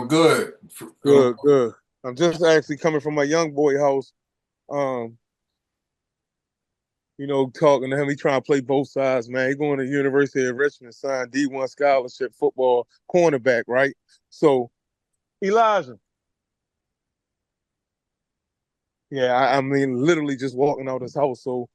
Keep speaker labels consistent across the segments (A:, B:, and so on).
A: good.
B: Good, good. I'm just actually coming from my young boy house. Um, talking to him. He trying to play both sides, man. He going to University of Richmond, signed D1 scholarship football cornerback, right? So Elijah, yeah, I mean, literally just walking out his house. So,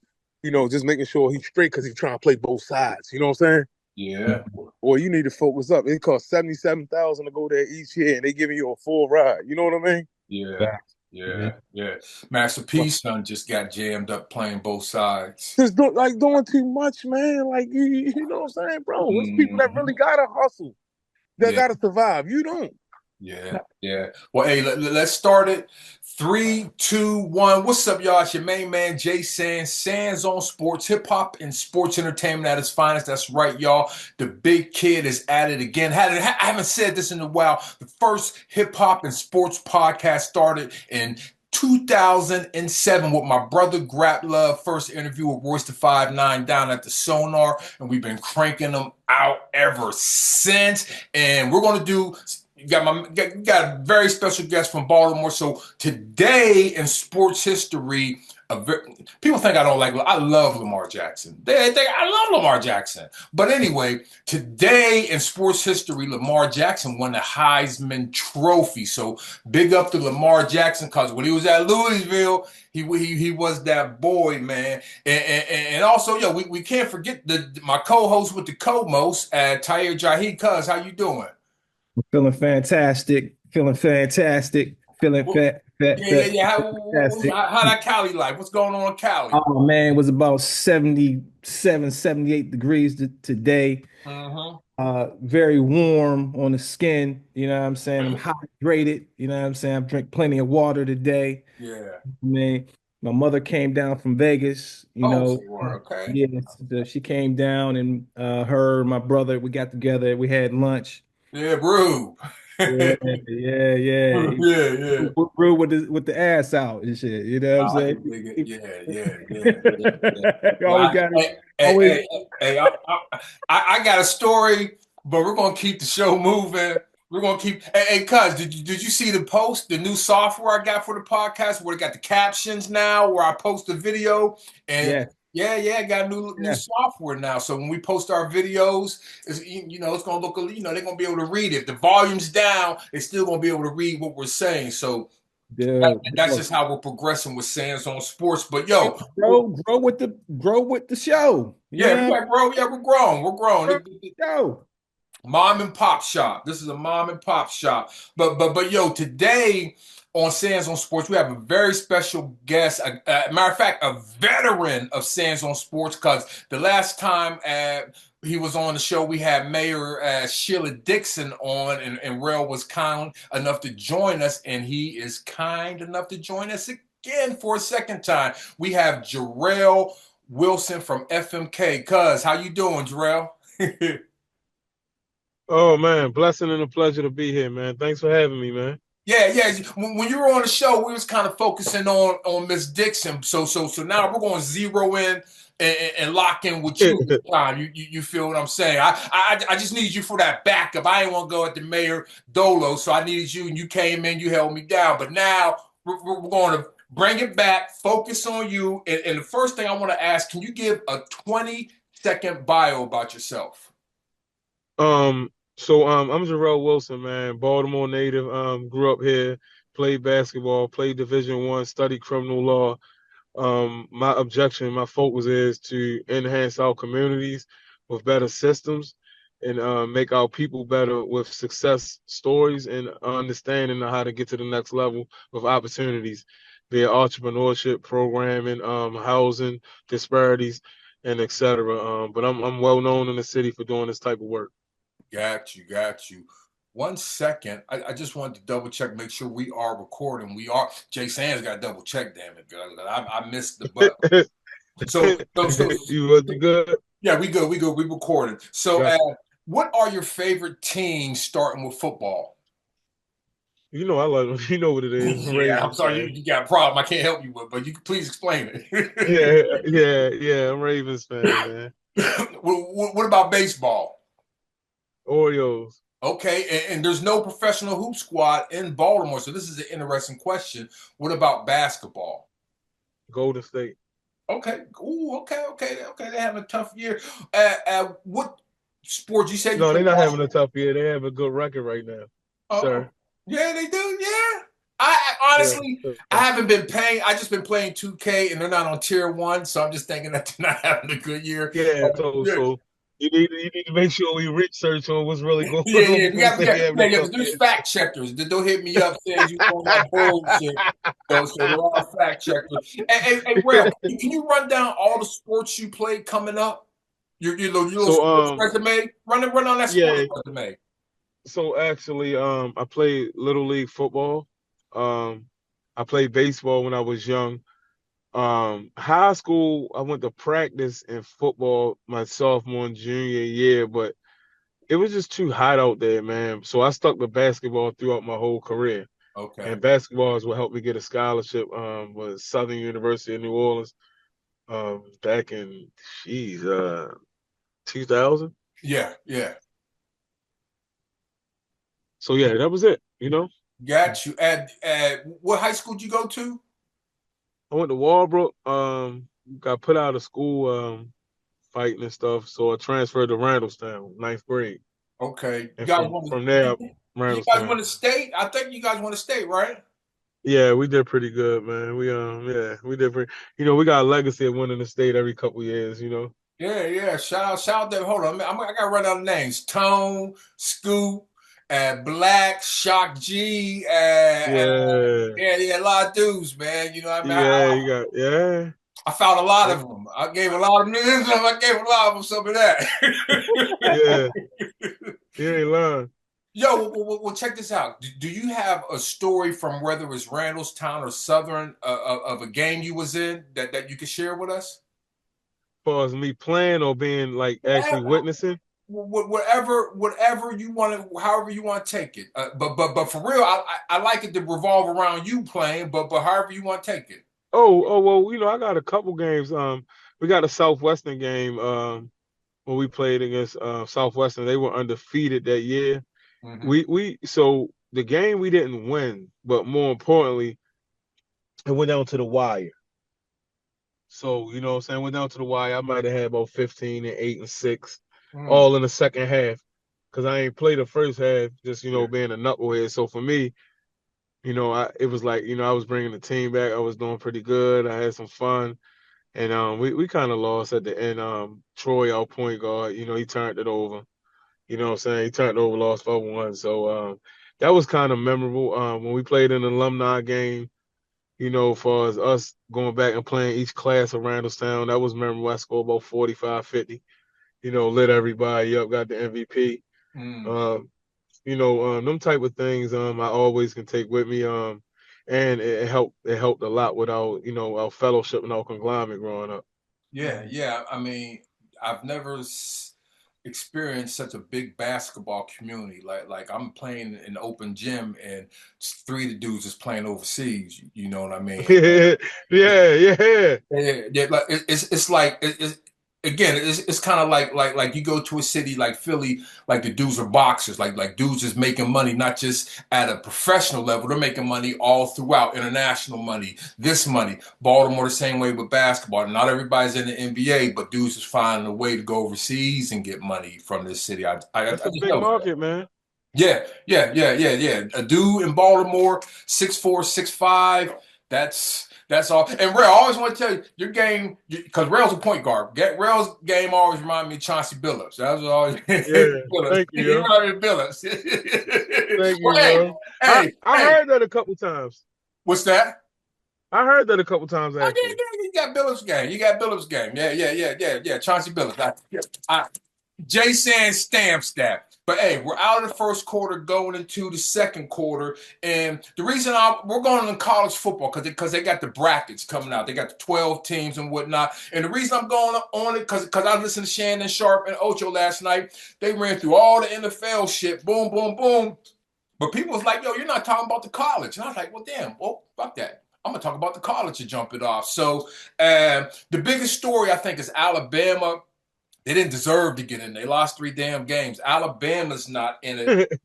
B: just making sure he's straight because he's trying to play both sides. You know what I'm saying?
A: Yeah,
B: Boy, you need to focus up. It costs 77,000 to go there each year, and they giving you a full ride. You know what I mean?
A: yeah,
C: Facts. Yeah.
A: yeah. Master P's son just got jammed up playing both sides.
B: Just doing too much, man. Like you know what I'm saying, bro? There's people that
A: Mhm.
B: really gotta hustle, that
A: Yeah,
B: gotta survive. You don't.
A: yeah. Well, hey, let's start it. Three, two, one. What's up, y'all? It's your main man, Jay Sands. Sands on Sports, hip hop and sports entertainment at its finest. That's right, y'all. The big kid is at it again. I haven't said this in a while. The first hip hop and sports podcast started in 2007 with my brother Grap Love. First interview with Royce the 5'9" down at the Sonar, and we've been cranking them out ever since. And we're gonna do. You got a very special guest from Baltimore. So today in sports history, people think I don't like. I love Lamar Jackson. They think I love Lamar Jackson. But anyway, today in sports history, Lamar Jackson won the Heisman Trophy. So big up to Lamar Jackson because when he was at Louisville, he was that boy, man. And also, we can't forget my co-host with the co-most, Tahir Jahi. Cuz, how you doing?
C: Feeling fantastic. Feeling fantastic. Feeling
A: Well, yeah.
C: fantastic.
A: How that Cali life? What's going on in Cali?
C: Oh man, it was about 77, 78 degrees today.
A: Mm-hmm.
C: Very warm on the skin. You know what I'm saying? I'm hydrated. You know what I'm saying? I've drank plenty of water today.
A: Yeah.
C: I mean, my mother came down from Vegas,
A: Oh, so you were okay.
C: yeah, she came down and her and my brother, we got together, we had lunch.
A: Yeah, bro.
C: Yeah, yeah, yeah.
A: Yeah.
C: Brew with the ass out and shit. You know what I'm
A: I
C: saying?
A: can dig it. Yeah.
C: You
A: Well,
C: always got
A: hey,
C: always.
A: I got a story, but we're gonna keep the show moving. We're gonna keep. Hey, cuz, did you see the post, the new software I got for the podcast, where it got the captions now, where I post a video and
C: Yeah,
A: I got new
C: yeah,
A: software now. So when we post our videos, it's gonna look, they're gonna be able to read it. If the volume's down, they're still gonna be able to read what we're saying. So
C: dude.
A: that's just how we're progressing with Sands on Sports. But yo,
C: Grow with the show. You
A: yeah, we
C: know,
A: got grown. Yeah, we're grown. We're grown.
C: grow with the show.
A: Mom and pop shop. This is a mom and pop shop. But yo, today on Sands on Sports, we have a very special guest. Matter of fact, a veteran of Sands on Sports, because the last time he was on the show, we had Mayor Sheila Dixon on, and Rel was kind enough to join us, and he is kind enough to join us again for a second time. We have Jerel Wilson from FMK. Cuz, how you doing, Jerel?
B: Oh man, blessing and a pleasure to be here, man. Thanks for having me, man.
A: Yeah. When you were on the show, we was kind of focusing on Miss Dixon. So now we're going to zero in and lock in with you this time. You feel what I'm saying? I just needed you for that backup. I didn't want to go at the mayor Dolo, so I needed you, and you came in, you held me down. But now we're going to bring it back, focus on you. And the first thing I want to ask, can you give a 20-second bio about yourself?
B: I'm Jerel Wilson, man. Baltimore native. Grew up here, played basketball, played Division I, studied criminal law. My focus is to enhance our communities with better systems and make our people better with success stories and understanding how to get to the next level with opportunities, be it entrepreneurship, programming, housing disparities, and etc. But I'm well known in the city for doing this type of work.
A: Got you. 1 second. I just wanted to double check, make sure we are recording. We are. Jay Sands got to double check, damn it. I missed the button. So
B: You looking good?
A: yeah, we good. We recorded. So
B: Got
A: what are your favorite teams starting with football?
B: you. I love you know what it is. I'm
A: Yeah, I'm
B: Ravens
A: sorry,
B: fan.
A: you got a problem. I can't help you with, but you can please explain it.
B: Yeah. I'm Ravens fan, man.
A: What about baseball?
B: Orioles.
A: Okay, and there's no professional hoop squad in Baltimore, so this is an interesting question. What about basketball?
B: Golden State.
A: Okay, ooh, okay. They have a tough year. What sport you say you
B: No,
A: play
B: they're not having a
A: basketball?
B: tough year. They have a good record right now,
A: Oh,
B: sir.
A: yeah, they do. Yeah, I
B: Yeah.
A: honestly I haven't been paying. I just been playing 2K, and they're not on tier one, so I'm just thinking that they're not having a good year.
B: Yeah. So,
A: Yeah,
B: so you need to make sure we research on what's really going
A: yeah,
B: on
A: yeah.
B: before we say they having a
A: Yeah.
B: tough
A: There's
B: year.
A: fact checkers that don't hit me up saying you on that bullshit. So there are fact checkers. Hey, Rail, can you run down all the sports you played coming up? Your little
B: So
A: sports resume. Run on that sports
B: yeah.
A: resume.
B: So actually I played little league football. Um I played baseball when I was young. High school I went to practice in football my sophomore and junior year, but it was just too hot out there, man. So I stuck to basketball throughout my whole career.
A: Okay.
B: And basketball is what helped me get a scholarship was Southern University of New Orleans back in 2000.
A: Yeah.
B: So yeah, that was it.
A: Got you. At what high school did you go to?
B: I went to Walbrook, got put out of school fighting and stuff, so I transferred to Randallstown, ninth grade.
A: Okay.
B: And from there,
A: You guys won
B: Randallstown.
A: the state? I think you guys won the state, right?
B: Yeah, we did pretty good, man. We did pretty. We got a legacy of winning the state every couple years.
A: Yeah. Shout out there. Hold on. I gotta run down the names. Tone, Scoop, Black, Shock G,
B: Yeah,
A: yeah, a lot of dudes, man. You know what I mean?
B: yeah, you got yeah.
A: I found a lot of
B: That's,
A: them. I gave a lot of them. I gave a lot of them some of that.
B: yeah, you ain't lying.
A: Yo, well, check this out. Do you have a story from whether it was Randallstown or Southern of a game you was in that you could share with us?
B: As far as me playing or being like actually witnessing.
A: Whatever you want to, however you want to take it. But for real, I like it to revolve around you playing. But however you want to take it.
B: Oh well, I got a couple games. We got a Southwestern game. When we played against Southwestern, they were undefeated that year.
A: Hmm.
B: So the game we didn't win, but more importantly, it went down to the wire. So you know what I'm saying, went down to the wire. I might have had about 15 and 8 and 6,
A: Mm,
B: all in the second half, because I ain't played the first half, just
A: yeah,
B: being a knucklehead. So for me, it was like I was bringing the team back. I was doing pretty good. I had some fun. And we kind of lost at the end. Troy, our point guard, he turned it over. You know what I'm saying? He turned it over, lost 4-1. So that was kind of memorable. When we played in an alumni game, far as us going back and playing each class of Randallstown, that was memorable. I scored about 45, 50, lit everybody up, got the MVP.
A: mm,
B: Um, them type of things I always can take with me. And it helped a lot with our fellowship and our conglomerate growing up.
A: yeah. I mean, I've never experienced such a big basketball community. Like I'm playing in an open gym, and three of the dudes is playing overseas. You know what I mean?
B: Yeah, yeah.
A: Yeah, like it's like again, it's kind of like you go to a city like Philly, like the dudes are boxers, like dudes is making money not just at a professional level, they're making money all throughout, international money, this money. Baltimore the same way with basketball. Not everybody's in the NBA, but dudes is finding a way to go overseas and get money from this city. I
B: That's a
A: just
B: big
A: know that.
B: market, man.
A: Yeah. A dude in Baltimore, 6'4", 6'5". That's all. And Rail, I always want to tell you, your game, because Rail's a point guard. Rail's game always remind me of Chauncey Billups. That was always
B: Yeah,
A: Billups.
B: thank you,
A: He
B: yo.
A: reminded me of Billups.
B: Thank you,
A: Well, hey,
B: bro. I
A: hey,
B: I
A: hey,
B: heard that a couple times.
A: what's that?
B: I heard that a couple times
A: Oh yeah,
B: actually.
A: yeah, you got Billups game. You got Billups game. Yeah. Chauncey Billups. Jay Sands stamps that. But hey, we're out of the first quarter going into the second quarter. And the reason we're going to college football because they got the brackets coming out. They got the 12 teams and whatnot. And the reason I'm going on it because I listened to Shannon Sharp and Ocho last night. They ran through all the NFL shit. Boom, boom, boom. But people was like, yo, you're not talking about the college. And I was like, well, damn, well, fuck that. I'm gonna talk about the college to jump it off. So the biggest story I think is Alabama. They didn't deserve to get in. They lost 3 damn games. Alabama's not in it.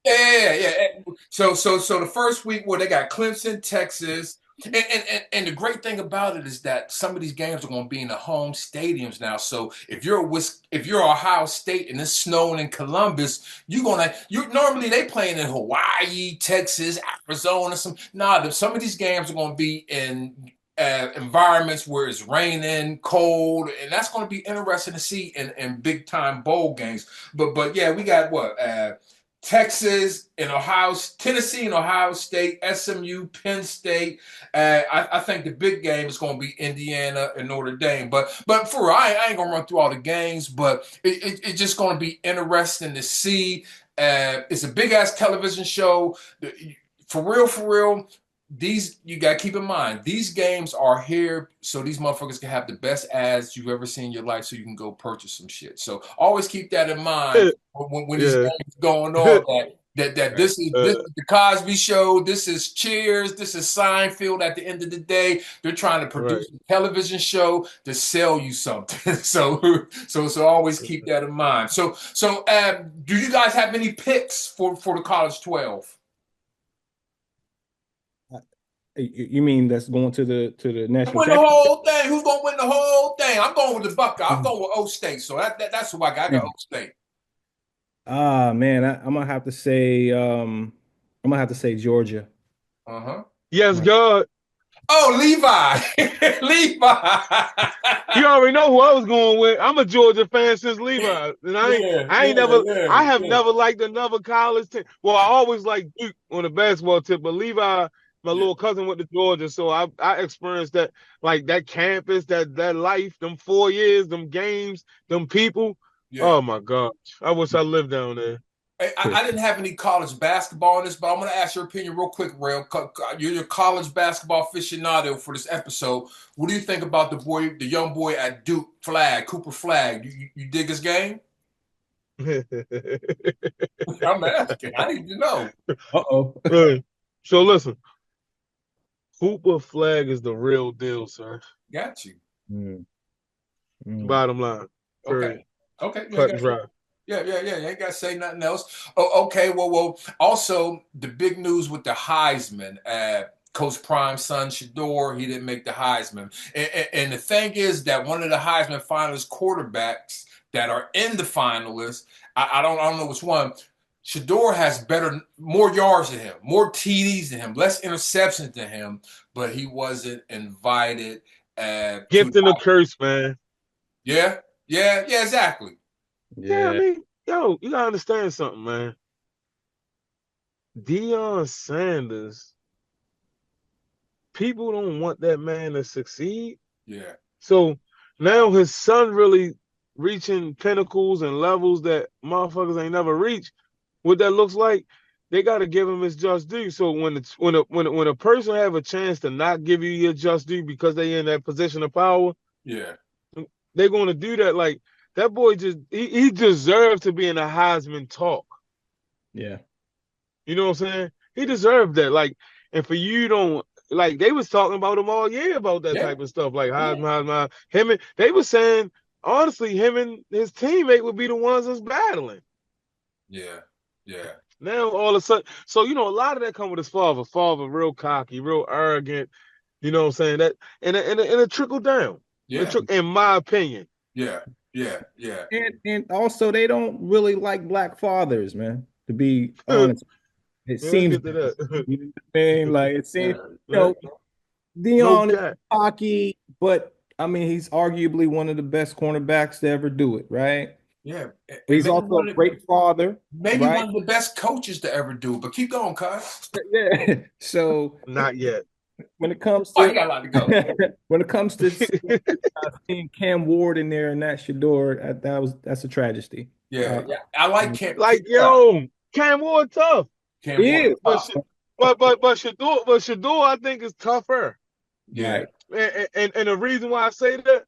A: Yeah. So the first week where they got Clemson, Texas, and the great thing about it is that some of these games are going to be in the home stadiums now. So if you're Ohio State and it's snowing in Columbus, you normally they playing in Hawaii, Texas, Arizona. Some of these games are going to be in environments where it's raining, cold, and that's going to be interesting to see in big time bowl games. But yeah, we got what. Texas and Tennessee and Ohio State, SMU, Penn State. I think the big game is going to be Indiana and Notre Dame. But for real, I ain't gonna run through all the games, but it's just going to be interesting to see. It's a big ass television show. For real. You got to keep in mind, these games are here so these motherfuckers can have the best ads you've ever seen in your life so you can go purchase some shit. So always keep that in mind when these games going on, that this is the Cosby Show, this is Cheers, this is Seinfeld. At the end of the day, they're trying to produce a television show to sell you something. so always keep that in mind. So do you guys have any picks for the College 12?
C: You mean that's going to the national
A: Win the
C: championship?
A: whole thing. Who's gonna win the whole thing? I'm going with the Buckeye. I'm going with O State. So that's who I got. I got O State.
C: Man, I'm gonna have to say Georgia.
B: Yes, God.
A: Oh, Levi. Levi.
B: You already know who I was going with. I'm a Georgia fan since Levi. And I have never liked another college team. Well, I always liked Duke on the basketball tip, but Levi, my little cousin went to Georgia, so I experienced that, like that campus, that life, them 4 years, them games, them people. Yeah. Oh my gosh. I wish I lived down there.
A: I didn't have any college basketball in this, but I'm going to ask your opinion real quick, Rail. You're your college basketball aficionado for this episode. What do you think about the young boy at Duke, Cooper Flag? You dig his game? I'm asking. I need to know.
B: Right. So listen, Cooper Flag is the real deal, sir.
A: Got you.
B: Bottom line.
A: Okay.
B: Cut and dry.
A: Yeah. Ain't got to say nothing else. Oh, okay. Well. Also, the big news with the Heisman. Coach Prime's son, Shador, he didn't make the Heisman. And the thing is that one of the Heisman finalist quarterbacks that are in the finalists, I don't know which one. Shador has more yards than him, more TDs than him, less interceptions than him, but he wasn't invited.
B: Gift and a curse, man.
A: Yeah, exactly.
B: Yeah, I mean, you gotta understand something, man. Deion Sanders, people don't want that man to succeed.
A: Yeah.
B: So now his son really reaching pinnacles and levels that motherfuckers ain't never reached. What that looks like, they got to give him his just due. So when a person have a chance to not give you your just due because they in that position of power, they're going to do that. Like that boy he deserved to be in a Heisman talk.
C: Yeah,
B: you know what I'm saying? He deserved that. Like, and for you don't like they was talking about him all year about that type of stuff. Like Heisman. They were saying honestly, him and his teammate would be the ones that's battling.
A: Yeah.
B: Now all of a sudden, so a lot of that come with his father. Father, real cocky, real arrogant. You know what I'm saying? That and a trickle down.
A: Yeah.
B: In my opinion.
A: Yeah.
C: And also they don't really like black fathers, man. To be honest, it seems
B: you know what
C: I mean? Like it seems Deion is cocky, but I mean he's arguably one of the best cornerbacks to ever do it, right?
A: Yeah,
C: he's also a great father.
A: Maybe one of the best coaches to ever do. But keep going, cuz.
C: Yeah. So
B: not yet.
C: When it comes to
A: you got a lot to go.
C: When it comes to seeing Cam Ward in there and that Shador, that's a tragedy.
A: Yeah, I like Cam.
B: Like Cam Ward tough.
C: He is.
B: But Shador I think is tougher.
A: Yeah.
B: And the reason why I say that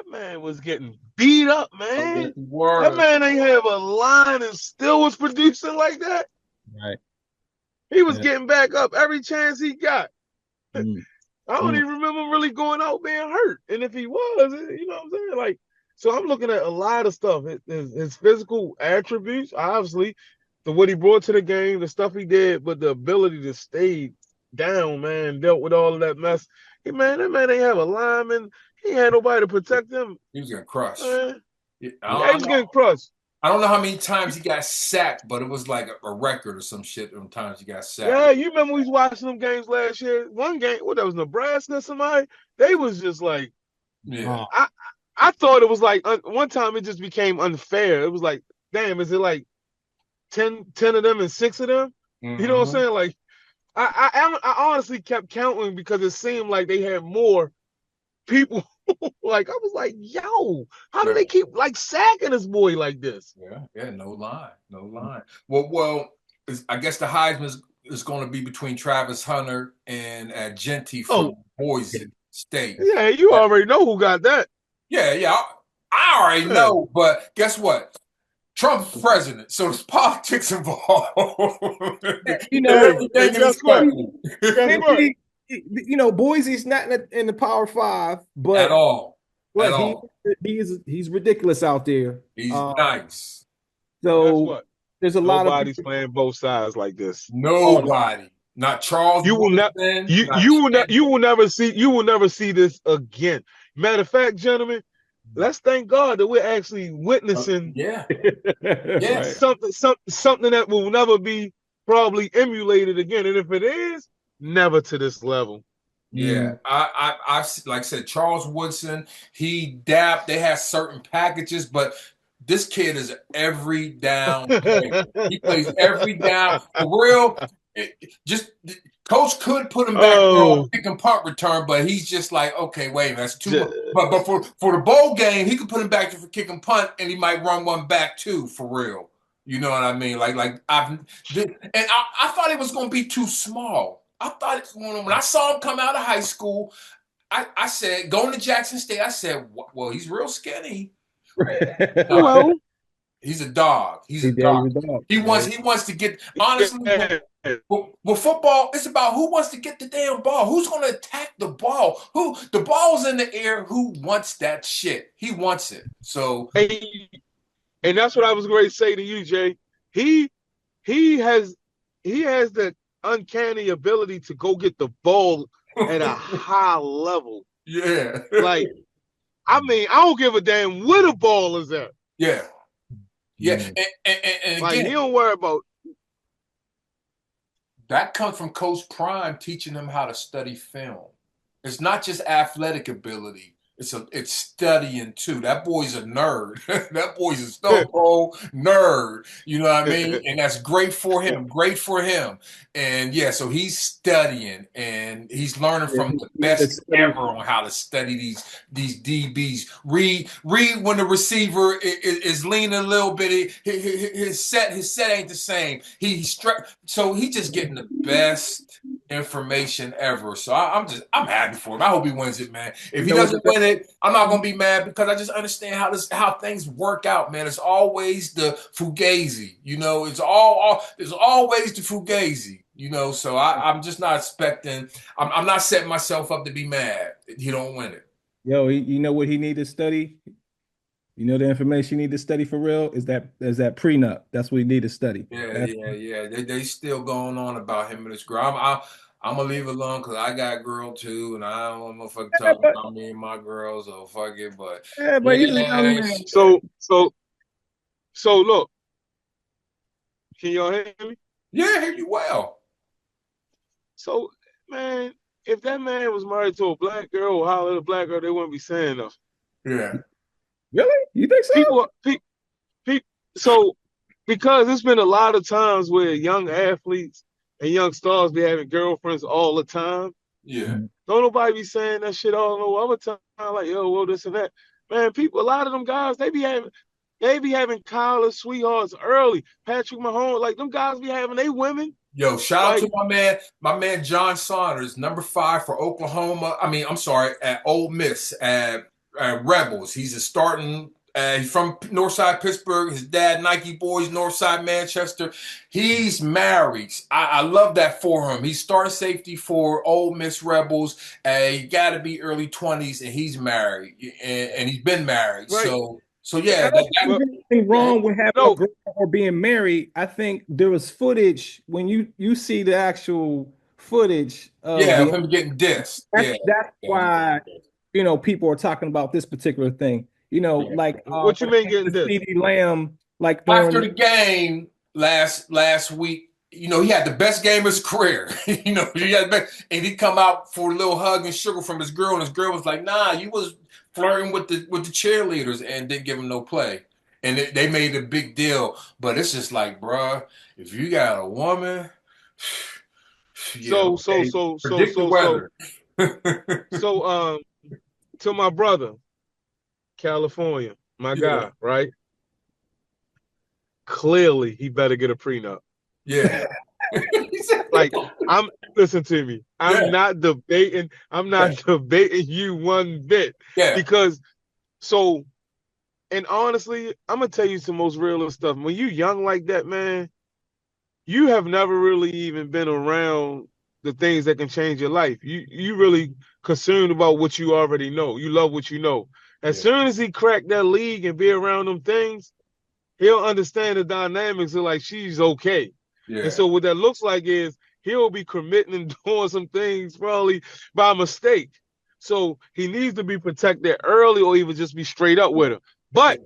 B: man was getting beat up, man. That man ain't have a line and still was producing like that.
C: Right.
B: He was getting back up every chance he got. I don't even remember him really going out being hurt. And if he was, you know what I'm saying? Like, So I'm looking at a lot of stuff. His physical attributes, obviously, the what he brought to the game, the stuff he did, but the ability to stay down, man, dealt with all of that mess. Hey, man, that man ain't have a lineman. He had nobody to protect him.
A: He was getting crushed.
B: Man,
A: Yeah,
B: yeah, he was getting crushed.
A: I don't know how many times he got sacked, but it was like a record or some shit. Times he got sacked.
B: Yeah, you remember we was watching them games last year? One game, what that was Nebraska or somebody? They was just like,
A: Yeah.
B: I thought it was like one time it just became unfair. It was like, damn, is it like 10 of them and 6 of them? You know what I'm saying? Like, I honestly kept counting because it seemed like they had more people. Like, I was like, yo, how do they keep like sacking this boy like this?
A: Yeah, no lie. Well, I guess the Heisman is going to be between Travis Hunter and Jeanty from Boise State.
B: Yeah, you already know who got that.
A: Yeah, I already know, but guess what? Trump's president, so there's politics involved.
C: Guess what? Boise's not in the Power 5, but
A: at all.
C: He's ridiculous out there.
A: He's nice.
C: So there's a lot of
B: nobody's playing both sides like this.
A: Nobody. Not Charles.
B: You will never see this again. Matter of fact, gentlemen, let's thank God that we're actually witnessing something that will never be probably emulated again. And if it is, never to this level.
A: Yeah, I've like I said, Charles Woodson, he dabbed. They had certain packages, but this kid is every down player. He plays every down for real. Coach could put him back on pick and punt return, but he's just like, okay, wait, that's too much. But for the bowl game, he could put him back for kick and punt, and he might run one back too, for real. You know what I mean? I thought it was going to be too small. I thought it was going to, when I saw him come out of high school, I said, going to Jackson State, I said, well, he's real skinny. Well, he's a dog. He's a dog. He wants to get, honestly, with football, it's about who wants to get the damn ball. Who's going to attack the ball? The ball's in the air. Who wants that shit? He wants it. So,
B: and that's what I was going to say to you, Jay. He has the uncanny ability to go get the ball at a high level.
A: Yeah.
B: Like, I mean, I don't give a damn where the ball is at.
A: Yeah. Yeah. And
B: like,
A: again,
B: he don't worry about.
A: That comes from Coach Prime teaching them how to study film. It's not just athletic ability. It's studying too. That boy's a nerd. That boy's a stone cold nerd. You know what I mean? And that's great for him. Great for him. And yeah, so he's studying and he's learning from the best ever on how to study these DBs. Read when the receiver is leaning a little bit. His set ain't the same. So he's just getting the best information ever. So I'm happy for him. I hope he wins it, man. If he doesn't win it, I'm not gonna be mad because I just understand how things work out, man. It's always the fugazi, you know. There's always the fugazi, you know. So I'm just not expecting. I'm not setting myself up to be mad if he don't win it.
C: Yo, you know what he need to study? You know the information you need to study for real is that prenup. That's what you need to study.
A: Yeah. They still going on about him and his girl. I'm gonna leave it alone because I got a girl too, and I don't want to fucking talk about me and my girl, so fuck it. But
C: he's a young man.
B: So look, can y'all hear me?
A: Yeah, I hear you well.
B: So, man, if that man was married to a black girl or holler at a black girl, they wouldn't be saying nothing.
A: Yeah.
C: Really? You think so?
B: People, so because there's been a lot of times where young athletes and young stars be having girlfriends all the time.
A: Yeah.
B: Don't nobody be saying that shit all no other time, like, yo, well, this and that. Man, a lot of them guys, they be having college sweethearts early. Patrick Mahomes, like them guys be having they women.
A: Yo, shout out to my man John Saunders, number 5 for Oklahoma. I mean, I'm sorry, at Ole Miss, at Rebels. He's a starting He's from Northside Pittsburgh. His dad, Nike Boys, Northside Manchester. He's married. I love that for him. He started safety for Ole Miss Rebels. He got to be early 20s, and he's married, and he's been married.
B: Right.
A: So yeah.
C: I don't think there's anything wrong with having a girl or being married. I think there was footage when you see the actual footage of
A: of him getting dissed.
C: That's why people are talking about this particular thing. Like
B: what you mean getting dissed?
C: CeeDee Lamb, like
A: after the game last week. He had the best game of his career. He had and he come out for a little hug and sugar from his girl, and his girl was like, "Nah, you was flirting with the cheerleaders," and didn't give him no play. And they made a big deal. But it's just like, bruh, if you got a woman,
B: so to my brother, California, my guy, right? Clearly, he better get a prenup.
A: Yeah.
B: Like, listen to me. I'm not debating you one bit.
A: Yeah.
B: Because and honestly, I'm gonna tell you some most realist stuff. When you young like that, man, you have never really even been around the things that can change your life. You really concerned about what you already know. You love what you know. As soon as he cracked that league and be around them things, he'll understand the dynamics of like she's okay. Yeah. And so what that looks like is he'll be committing and doing some things probably by mistake. So he needs to be protected early or even just be straight up with her. But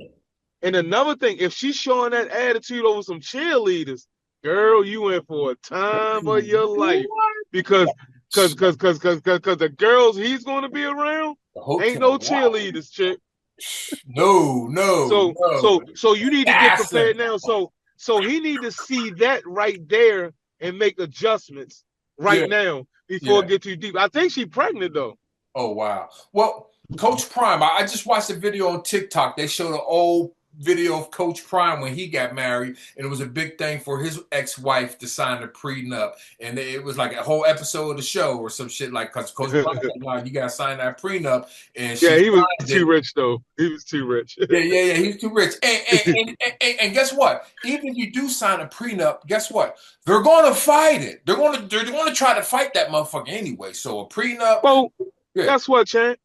B: and another thing, if she's showing that attitude over some cheerleaders, girl, you in for a time of your life because the girls he's going to be around ain't no cheerleaders, chick.
A: No.
B: So you need to get prepared now. So he need to see that right there and make adjustments now before it get too deep. I think she's pregnant though.
A: Oh wow. Well, Coach Prime, I just watched a video on TikTok. They showed an old video of Coach Prime when he got married, and it was a big thing for his ex-wife to sign a prenup, and it was like a whole episode of the show or some shit like because Coach Prime said, "No, you gotta sign that prenup." And
B: he was too rich though. He was too rich.
A: Yeah, he's too rich. And guess what? Even if you do sign a prenup, guess what? They're going to fight it. They're going to try to fight that motherfucker anyway. So a prenup.
B: Well, guess what, Chan?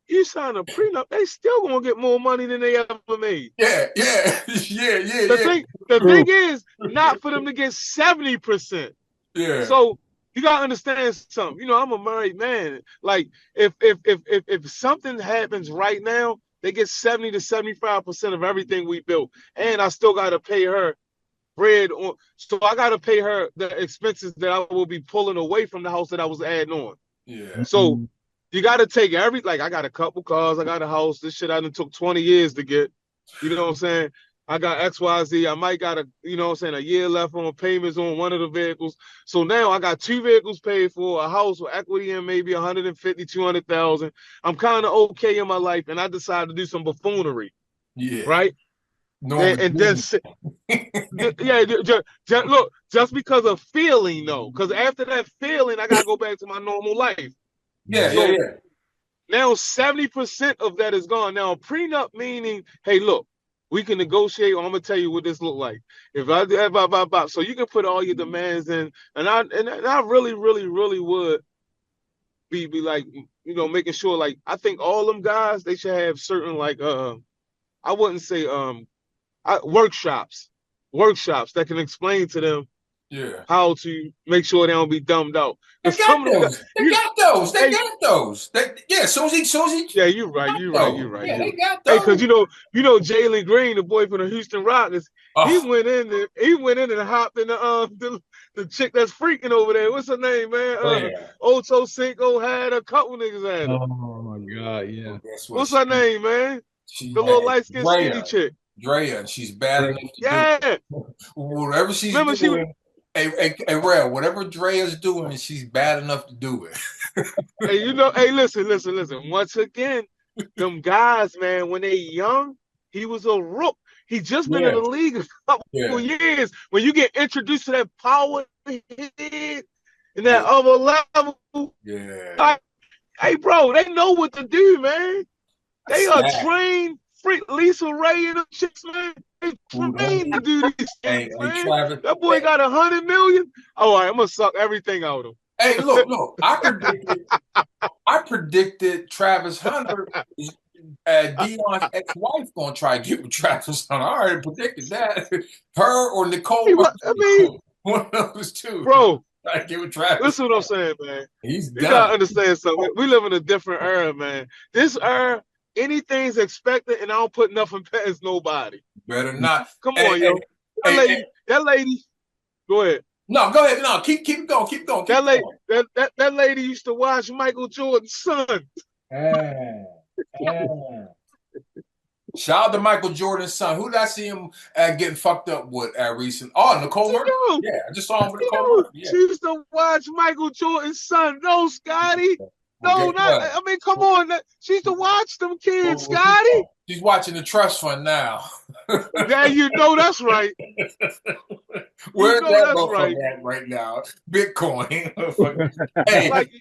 B: You sign a prenup, they still gonna get more money than they ever made.
A: Yeah.
B: The thing is not for them to get 70%.
A: Yeah.
B: So you gotta understand something. I'm a married man. Like if something happens right now, they get 70 to 75% of everything we built, and I still gotta pay her bread on. So I gotta pay her the expenses that I will be pulling away from the house that I was adding on.
A: Yeah.
B: So you got to take like I got a couple cars, I got a house. This shit I done took 20 years to get. You know what I'm saying? I got XYZ. I might got a year left on payments on one of the vehicles. So now I got 2 vehicles paid for, a house with equity in maybe 150, 200,000. I'm kind of okay in my life, and I decided to do some buffoonery.
A: Yeah.
B: Right?
A: No.
B: And then look, just because of feeling though, because after that feeling, I gotta go back to my normal life.
A: Yeah.
B: Now 70% of that is gone. Now a prenup meaning, hey, look, we can negotiate. I'm gonna tell you what this look like. If I do that, so you can put all your demands in, and I really would be like, making sure. Like I think all them guys, they should have certain like I wouldn't say workshops that can explain to them how to make sure they don't be dumbed out.
A: They got those. They got those. Sozy.
B: Yeah, you're right.
A: Yeah, they got those.
B: Hey, because Jalen Green, the boy from the Houston Rockets, he went in and hopped in the chick that's freaking over there. What's her name, man? Ocho Cinco had a couple niggas at her.
C: Oh my God, yeah.
B: What's her name, man? The little light skinned skinny chick.
A: Drea, and she's bad enough to
B: do
A: whatever she's doing. Hey, Rel, whatever Drea's doing, she's bad enough to do it.
B: Hey, listen. Once again, them guys, man, when they young, he was a rook. He just been in the league a couple years. When you get introduced to that power head and that other level, hey, bro, they know what to do, man. They are trained Freak Lisa Ray and them chicks, man. They trained to do these things, man.
A: Travis,
B: that boy got 100 million. All right, I'm gonna suck everything out of him.
A: Hey, look, I predicted Travis Hunter is Dion's ex-wife gonna try to get with Travis Hunter. I already predicted that. Her or Nicole.
B: I mean,
A: one of those two.
B: Bro,
A: try to get with Travis.
B: Listen what I'm saying, man.
A: He's done.
B: You gotta understand something. We live in a different era, man. This era, anything's expected, and I don't put nothing past nobody.
A: Better not.
B: Come on, yo. That lady. Go ahead.
A: No, go ahead. No, keep going.
B: That lady used to watch Michael Jordan's son.
A: Shout out to Michael Jordan's son. Who did I see him getting fucked up with recently? Oh, Nicole Murphy. Yeah, I just saw him with Nicole Murphy. Yeah.
B: She used to watch Michael Jordan's son. No, Scotty. No, not. I mean, come on. She used to watch them kids, Scotty.
A: She's watching the trust fund now.
B: Yeah, you know that's right.
A: Where's that right now? Bitcoin.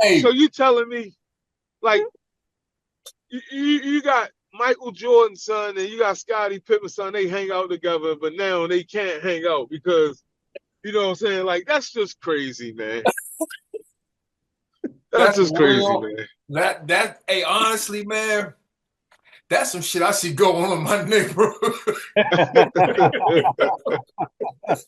A: hey.
B: So you telling me, like, you got Michael Jordan's son and you got Scottie Pippen's son, they hang out together, but now they can't hang out because, you know what I'm saying? Like, that's just crazy, man. That's just crazy, man.
A: Hey, honestly, man, that's some shit I see going on in my neighborhood. That's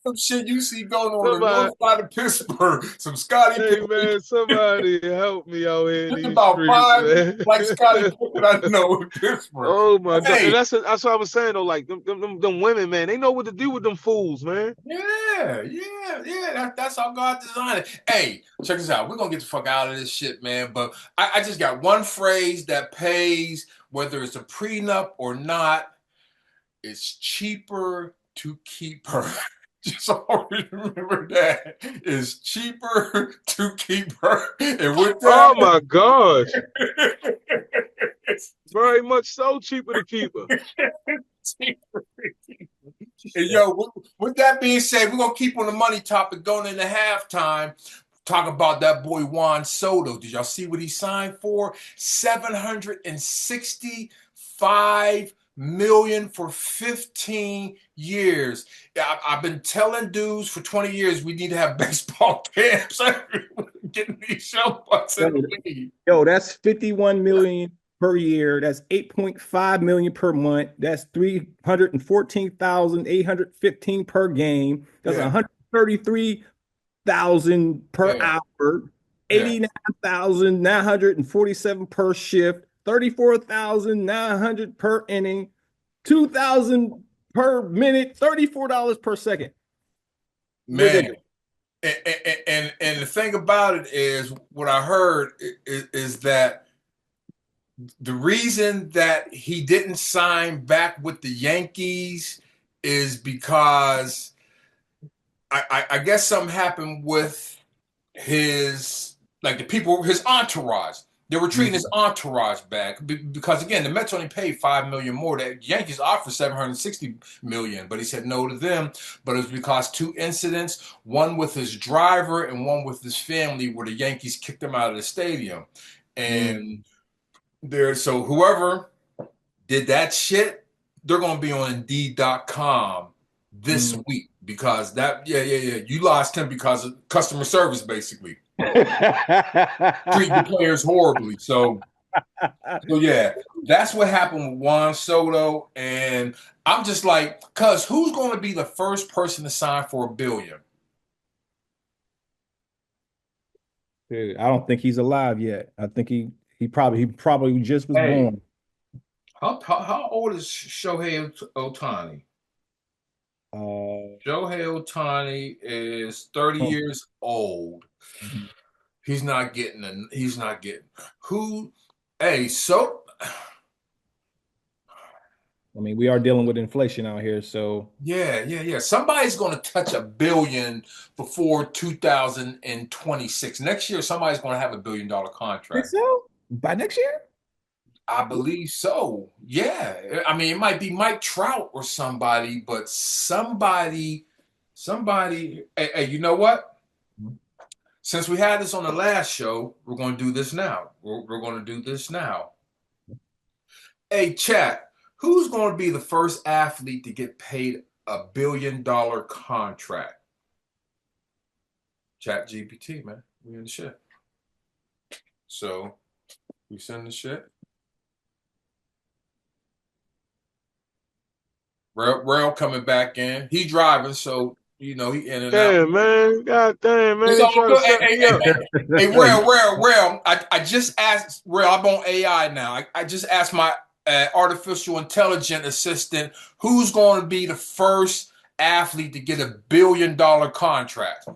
A: some shit you see going on in the north side of Pittsburgh. Some Scottie Pippen.
B: Man, somebody help me out here.
A: There's about streets, 5 man. Like Scottie Pippen I know in Pittsburgh.
B: Oh my God. And that's what I was saying though. Like them women, man, they know what to do with them fools, man.
A: Yeah. That's how God designed it. Hey, check this out. We're gonna get the fuck out of this shit, man. But I just got one phrase that pays, whether it's a prenup or not. It's cheaper to keep her. Just always remember that. It's cheaper to keep her. And with that,
B: oh my gosh. Very much so cheaper to keep her.
A: And yo, with that being said, we're gonna keep on the money topic going into halftime. Talk about that boy Juan Soto. Did y'all see what he signed for? $765 million for 15 years. I've been telling dudes for 20 years we need to have baseball camps. Getting these show bucks in the league.
C: Yo, that's 51 million per year. That's 8.5 million per month. That's 314,815 per game. That's 133,000 per hour. 89,947 per shift. 34,900 per inning, 2,000 per minute, $34 per second.
A: Man, and the thing about it is, what I heard is that the reason that he didn't sign back with the Yankees is because I guess something happened with his entourage. They were treating his entourage back because, again, the Mets only paid $5 million more. The Yankees offered $760 million, but he said no to them. But it was because 2 incidents, one with his driver and one with his family, where the Yankees kicked him out of the stadium. And so whoever did that shit, they're going to be on Indeed.com this week because you lost him because of customer service, basically. Treat the players horribly. So yeah, that's what happened with Juan Soto. And I'm just like, cuz who's going to be the first person to sign for $1 billion?
C: Dude, I don't think he's alive yet. I think he probably just was born.
A: How old is Shohei Ohtani? Shohei Ohtani is 30 years old. He's not getting who. Hey, so
C: I mean, we are dealing with inflation out here, so
A: yeah. Somebody's going to touch $1 billion before 2026. Next year, somebody's going to have $1 billion contract.
C: Think so? By next year?
A: I believe so. Yeah. I mean, it might be Mike Trout or somebody, but somebody. Hey, you know what? Since we had this on the last show, we're going to do this now. We're going to do this now. Hey, chat. Who's going to be the first athlete to get paid $1 billion contract? Chat GPT, man. We in the shit. So we send the shit. Rail coming back in. He driving, so he in and out.
B: Yeah, man. God damn,
A: It's
B: man. He
A: all
B: trying to
A: good.
B: set me up.
A: Hey, Rail. I just asked Rail. I'm on AI now. I just asked my artificial intelligent assistant who's going to be the first athlete to get $1 billion contract.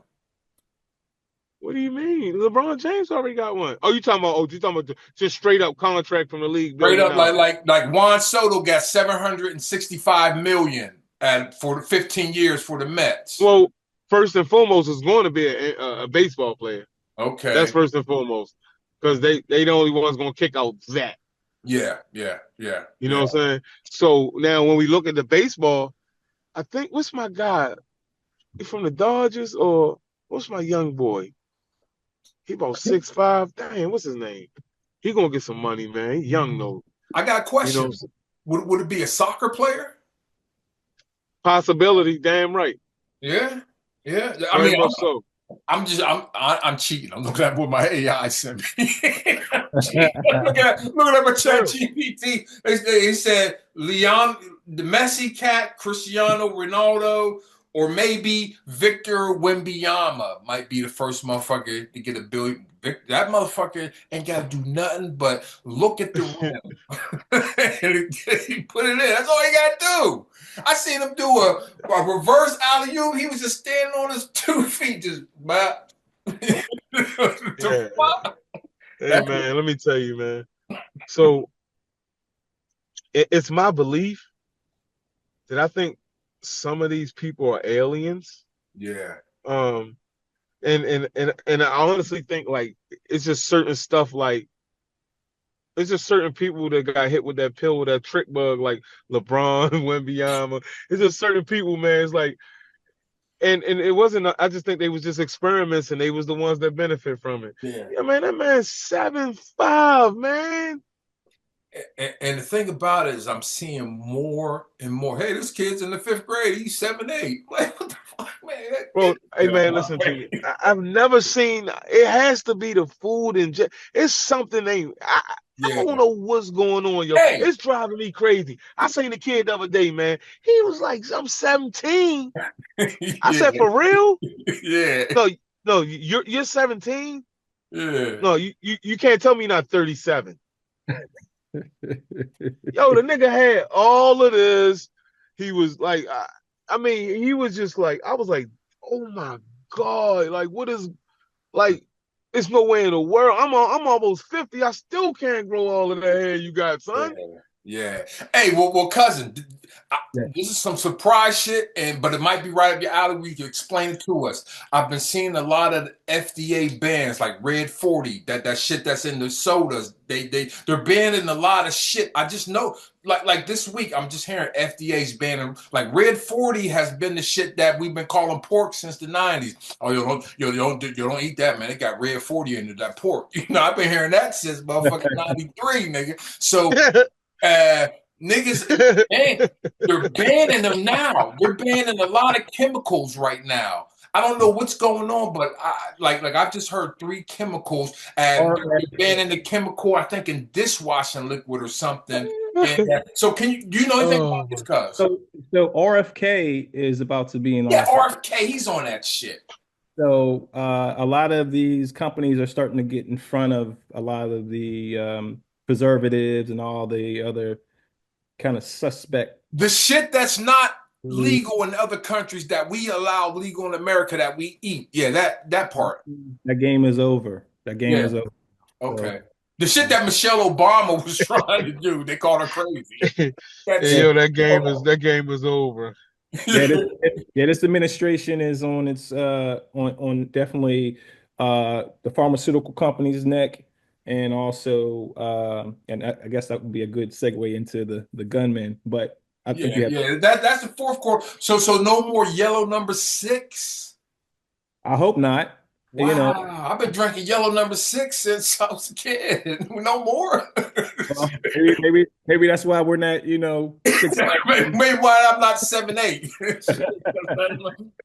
B: What do you mean? LeBron James already got one. You talking about just straight up contract from the league,
A: Straight
B: billion
A: up,
B: dollars.
A: like Juan Soto got 765 million for 15 years for the Mets.
B: Well, first and foremost, is going to be a baseball player. That's
A: Okay.
B: first and foremost, because they the only ones going to kick out that.
A: Yeah.
B: You know what I'm saying? So now when we look at the baseball, I think what's my guy? He from the Dodgers or what's my young boy? He about 6'5". Dang, what's his name? He gonna get some money, man. He young though.
A: I got a
B: You know,
A: question. Would it be a soccer player?
B: possibility. Damn right.
A: Yeah. I
B: Very
A: mean,
B: much so.
A: I'm cheating. I'm looking at what my AI sent me. Look at my chat
B: Sure.
A: GPT. They said the Messi cat, Cristiano Ronaldo, or maybe Victor Wembanyama might be the first motherfucker to get $1 billion. That motherfucker ain't got to do nothing but look at the rim and he put it in. That's all he got to do. I seen him do a reverse alley oop. He was just standing on his 2 feet, just bop.
B: Yeah. Hey man, let me tell you, man. So it's my belief that I think some of these people are aliens.
A: Yeah.
B: Um, and I honestly think like it's just certain stuff like it's just certain people that got hit with that pill with that trick bug like LeBron, Wembanyama. It's just certain people, man. It's like and it wasn't. I just think they was just experiments, and they was the ones that benefit from it.
A: Yeah.
B: Yeah, man, that man's 7'5", man.
A: And the thing about it is, I'm seeing more and more. Hey, this kid's in the 5th grade. He's 7'8". Like, what the fuck, man?
B: Well, hey man, listen to me. I've never seen. It has to be the food and it's something I
A: Yeah.
B: don't know what's going on, yo.
A: Hey.
B: It's driving me crazy. I seen the kid the other day, man. He was like, I'm 17. I
A: Yeah.
B: said, for real?
A: Yeah.
B: No, you're 17.
A: Yeah.
B: No, you can't tell me you're not 37. Yo, the nigga had all of this. He was like, I mean, he was just like, I was like, oh my God, like, what is, like, it's no way in the world. I'm almost 50. I still can't grow all of that hair you got, son.
A: Yeah. Hey, well, cousin,
C: Yeah.
A: this is some surprise shit, but it might be right up your alley where you can explain it to us. I've been seeing a lot of FDA bans like Red 40, that shit that's in the sodas. They're banning a lot of shit. I just know, like this week, I'm just hearing FDA's banning like Red 40 has been the shit that we've been calling pork since the 90s. Oh, you don't eat that, man. It got Red 40 into that pork. I've been hearing that since motherfucking 93, nigga. So niggas, man, they're banning them now. They're banning a lot of chemicals right now. I don't know what's going on, but I've just heard 3 chemicals, and they're banning the chemical, I think, in dishwashing liquid or something. And so, do you know anything about
B: Oh
A: this,
B: my.
A: cuz?
C: So RFK is about to be in
A: Yeah,
C: office.
A: RFK, he's on that shit.
C: So a lot of these companies are starting to get in front of a lot of the preservatives and all the other kind of suspect.
A: The shit that's not legal in other countries that we allow legal in America that we eat. Yeah, that part.
C: That game is over. That game
A: Yeah.
C: is over. So,
A: Okay. The shit that Michelle Obama was trying to do, they called her crazy. That's
C: yeah,
B: Hey, yo, that game is over.
C: yeah, this administration is on its on definitely the pharmaceutical company's neck, and also and I guess that would be a good segue into the gunmen. But I think you have.
A: Yeah. That's the fourth quarter. So no more yellow number 6.
C: I hope not. You know,
A: Wow, I've been drinking yellow number six since I was a kid. No more.
C: well, maybe that's why we're not, 6'7".
A: Maybe why I'm not 7'8".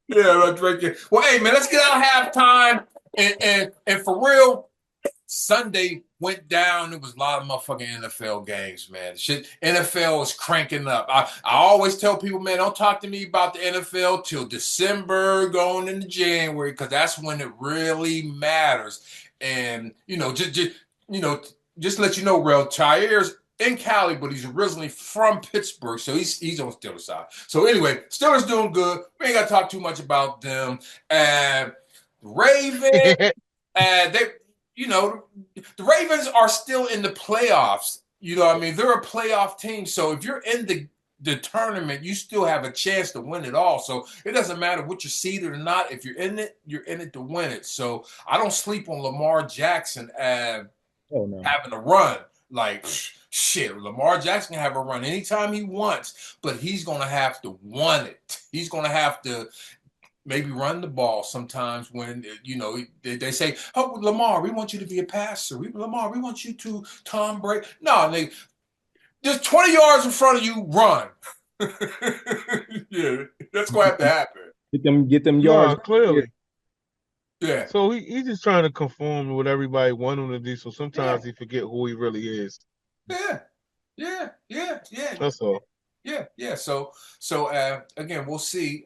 A: Yeah, I'm drinking. Well, hey man, let's get out of halftime. And for real, Sunday went down. There was a lot of motherfucking NFL games, man. Shit, NFL is cranking up. I always tell people, man, don't talk to me about the NFL till December, going into January, because that's when it really matters. And you know, just let you know, real Tahir's in Cali, but he's originally from Pittsburgh, so he's on Steelers side. So anyway, Steelers doing good. We ain't got to talk too much about them. And Ravens, they the Ravens are still in the playoffs. You know what I mean? They're a playoff team. So if you're in the tournament, you still have a chance to win it all. So it doesn't matter what you're seeded or not. If you're in it to win it. So I don't sleep on Lamar Jackson
C: Oh no.
A: having a run. Like, shit, Lamar Jackson can have a run anytime he wants, but he's going to have to want it. He's going to have to maybe run the ball sometimes when they say, "Oh, Lamar, we want you to be a passer. Lamar, we want you to Tom Brady." No, they just 20 yards in front of you, run. Yeah, that's gonna have to happen.
C: Get them yards.
B: No, clearly.
A: Yeah,
B: So he just trying to conform to what everybody want him to do. So
A: yeah,
B: sometimes he forget who he really is.
A: yeah, yeah.
B: That's all.
A: Yeah. So again, we'll see.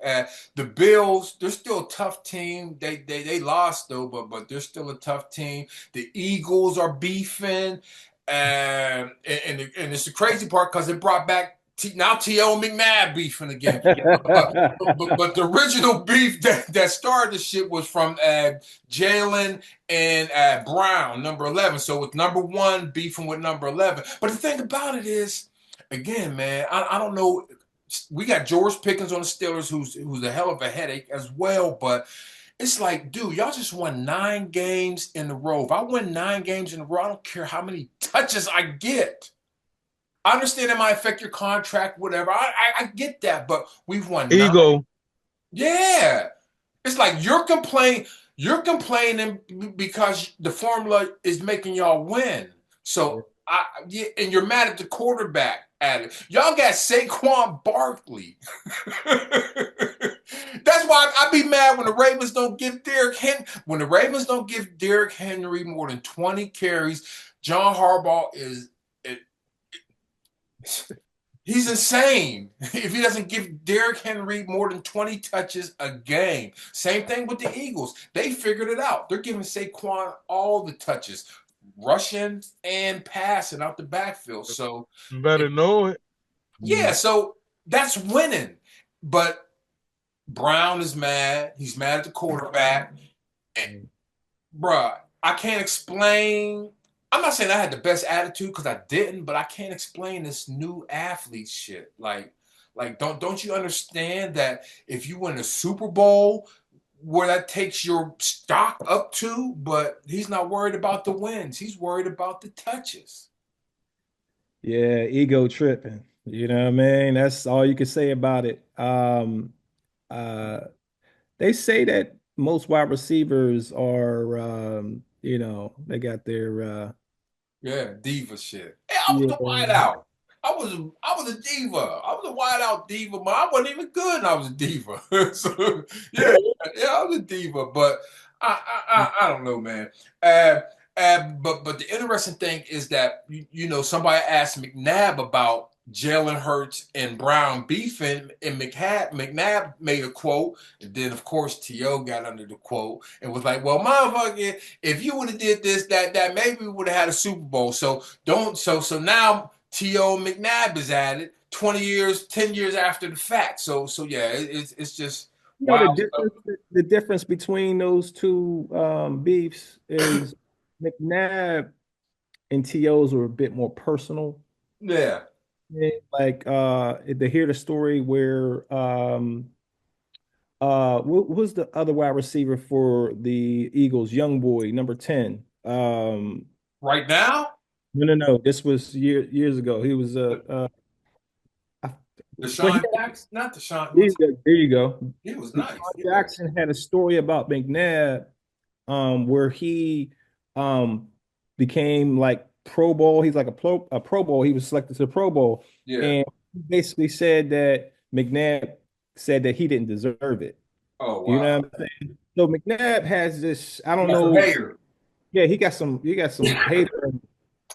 A: The Bills, they're still a tough team. They lost though, but they're still a tough team. The Eagles are beefing, and it's the crazy part because it brought back now T.O. McNabb beefing again. But the original beef that started the shit was from Jalen and Brown, number 11. So with number one beefing with number 11. But the thing about it is, again, man, I don't know. We got George Pickens on the Steelers, who's a hell of a headache as well. But it's like, dude, y'all just won 9 games in a row. If I win 9 games in a row, I don't care how many touches I get. I understand it might affect your contract, whatever. I get that, but we've won nine.
B: Ego.
A: Yeah, it's like you're complaining. You're complaining because the formula is making y'all win. So yeah, and you're mad at the quarterback at it. Y'all got Saquon Barkley. That's why I be mad when the Ravens don't give Derrick Henry more than 20 carries. John Harbaugh he's insane if he doesn't give Derrick Henry more than 20 touches a game. Same thing with the Eagles. They figured it out. They're giving Saquon all the touches, rushing and passing out the backfield. So,
B: You better know it.
A: yeah, so that's winning. But Brown is mad. He's mad at the quarterback. And, bruh, I can't explain. I'm not saying I had the best attitude because I didn't, but I can't explain this new athlete shit. Like don't you understand that if you win a Super Bowl, where that takes your stock up to, but he's not worried about the wins. He's worried about the touches.
C: Yeah, ego tripping. You know what I mean? That's all you can say about it. Uh, they say that most wide receivers are, they got their,
A: Yeah, diva shit. Hey, I was
C: yeah,
A: the wideout. I was a diva. I was a wideout diva, but I wasn't even good and I was a diva. So yeah, I was a diva, but I don't know, man. Uh, but the interesting thing is that somebody asked McNabb about Jalen Hurts and Brown beefing, and McNabb made a quote, and then of course T.O. got under the quote and was like, "Well, motherfucker, if you would have did this, that maybe we would have had a Super Bowl." So don't so now T.O. McNabb is at it 20 years, 10 years after the fact. So yeah, it's just
C: you know
A: wild stuff.
C: the difference between those two beefs is McNabb and TO's were a bit more personal.
A: Yeah.
C: Yeah, like to hear the story where who's the other wide receiver for the Eagles, young boy, number 10.
A: Right now,
C: No. This was years ago. He was I- well,
A: Deshaun Jackson, not Deshaun.
C: there you go.
A: He was
C: Deshaun
A: nice. Yeah.
C: Jackson had a story about McNabb. where he became like Pro Bowl. He's like a Pro Bowl. He was selected to the Pro Bowl,
A: Yeah.
C: and he basically said that McNabb said that he didn't deserve it.
A: Oh
C: You know
A: wow.
C: what I'm saying? So McNabb has this, I don't
A: That's a
C: know.
A: hater.
C: Yeah, he got some hater.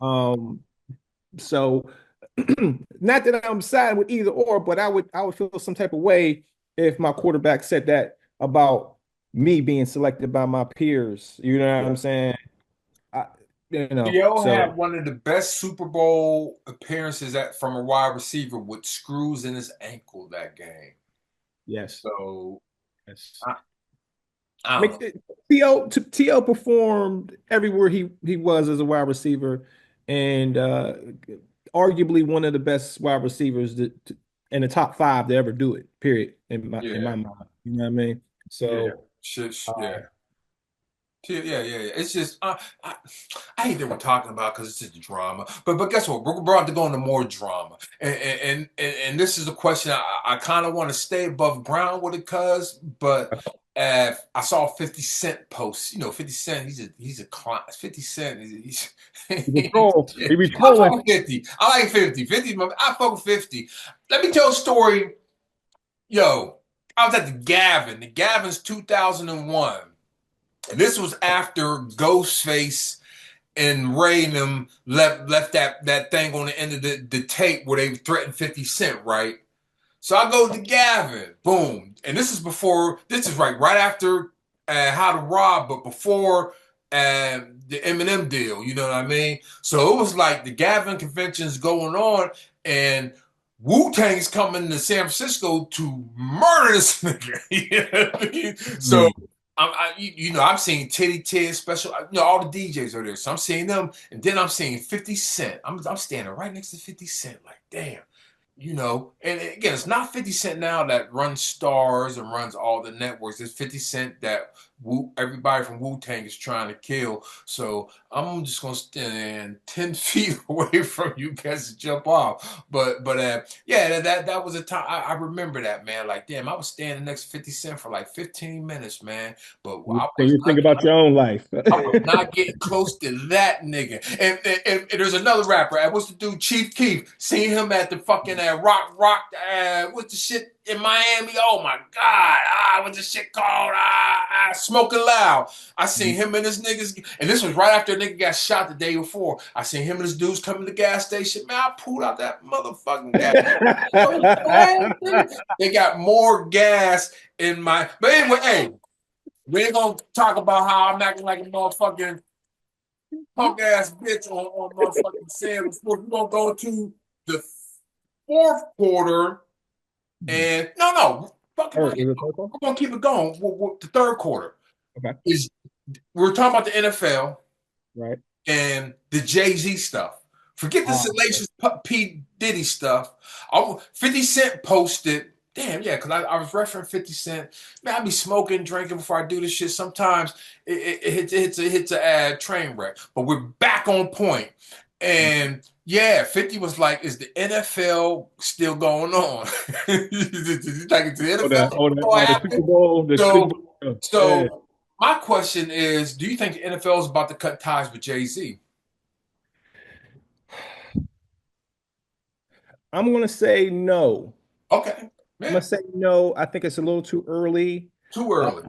C: Um, so not that I'm siding with either or, but I would feel some type of way if my quarterback said that about me being selected by my peers. You know what
A: Yeah.
C: I'm saying? I,
A: Theo
C: so
A: had one of the best Super Bowl appearances from a wide receiver with screws in his ankle that game.
C: yes,
A: So
C: yes.
A: I, I don't know.
C: T.O. performed everywhere he was as a wide receiver, and arguably one of the best wide receivers in the top five to ever do it. Period. In my
A: Yeah,
C: mind, you know what I mean.
A: yeah,
C: So
A: yeah. Yeah, yeah, yeah. It's just I hate that we're talking about because it's just drama. But guess what? We're about to go into more drama, and this is a question I kind of want to stay above ground with it, but I saw 50 Cent post. 50 Cent. He's a clown. 50 Cent.
C: he be trolling. He be
A: I
C: trolling.
A: fuck with 50. I like 50. 50. I fuck with 50. Let me tell a story. Yo, I was at the Gavin. The Gavin's 2001. And this was after Ghostface and Ray and them left that thing on the end of the tape where they threatened 50 Cent, right? So I go to Gavin, boom. And this is right after How to Rob, but before the Eminem deal, you know what I mean? So it was like the Gavin convention's going on, and Wu-Tang's coming to San Francisco to murder this nigga. You know what I mean? So
C: Mm.
A: I'm seeing Titty Ted special. All the DJs are there, so I'm seeing them, and then I'm seeing 50 Cent. I'm standing right next to 50 Cent, like damn. And again, it's not 50 Cent now that runs Stars and runs all the networks. It's 50 Cent that everybody from Wu-Tang is trying to kill. So I'm just gonna stand 10 feet away from you guys to jump off. But yeah, that was a time I remember that, man. Like, damn, I was standing next to 50 Cent for like 15 minutes, man. But
C: You think about your own life.
A: I was not getting close to that nigga. And there's another rapper. What's the dude? Chief Keef. Seen him at the fucking Rock. What's the shit in Miami? Oh my God. What's the shit called? Smoking Loud. I seen him and his niggas. And this was right after a nigga got shot the day before. I seen him and his dudes come to the gas station. Man, I pulled out that motherfucking gas. So fast, they got more gas in my. But anyway, hey. We ain't gonna talk about how I'm acting like a motherfucking punk ass bitch on motherfucking Sam Sports. We're gonna go to the fourth quarter, and no, fuck it,
C: Or is it purple?
A: we're gonna keep it going. The third quarter
C: Okay.
A: is we're talking about the NFL
C: Right.
A: and the Jay-Z stuff. Forget the
C: Okay.
A: salacious P. Diddy stuff. 50 Cent posted. Damn, yeah, because I was referencing 50 Cent. Man, I be smoking, drinking before I do this shit. Sometimes it hits a train wreck. But we're back on point. And yeah, 50 was like, is the NFL still going on? Like, is the
C: Oh,
A: NFL still
C: the Super
A: happening?
C: Bowl, the Super
A: So,
C: Bowl. Yeah.
A: so my question is, do you think the NFL is about to cut ties with Jay-Z?
C: I'm gonna say no.
A: Okay.
C: I'm
A: Yeah.
C: gonna say no. I think it's a little too early.
A: Too
C: Uh,
A: early.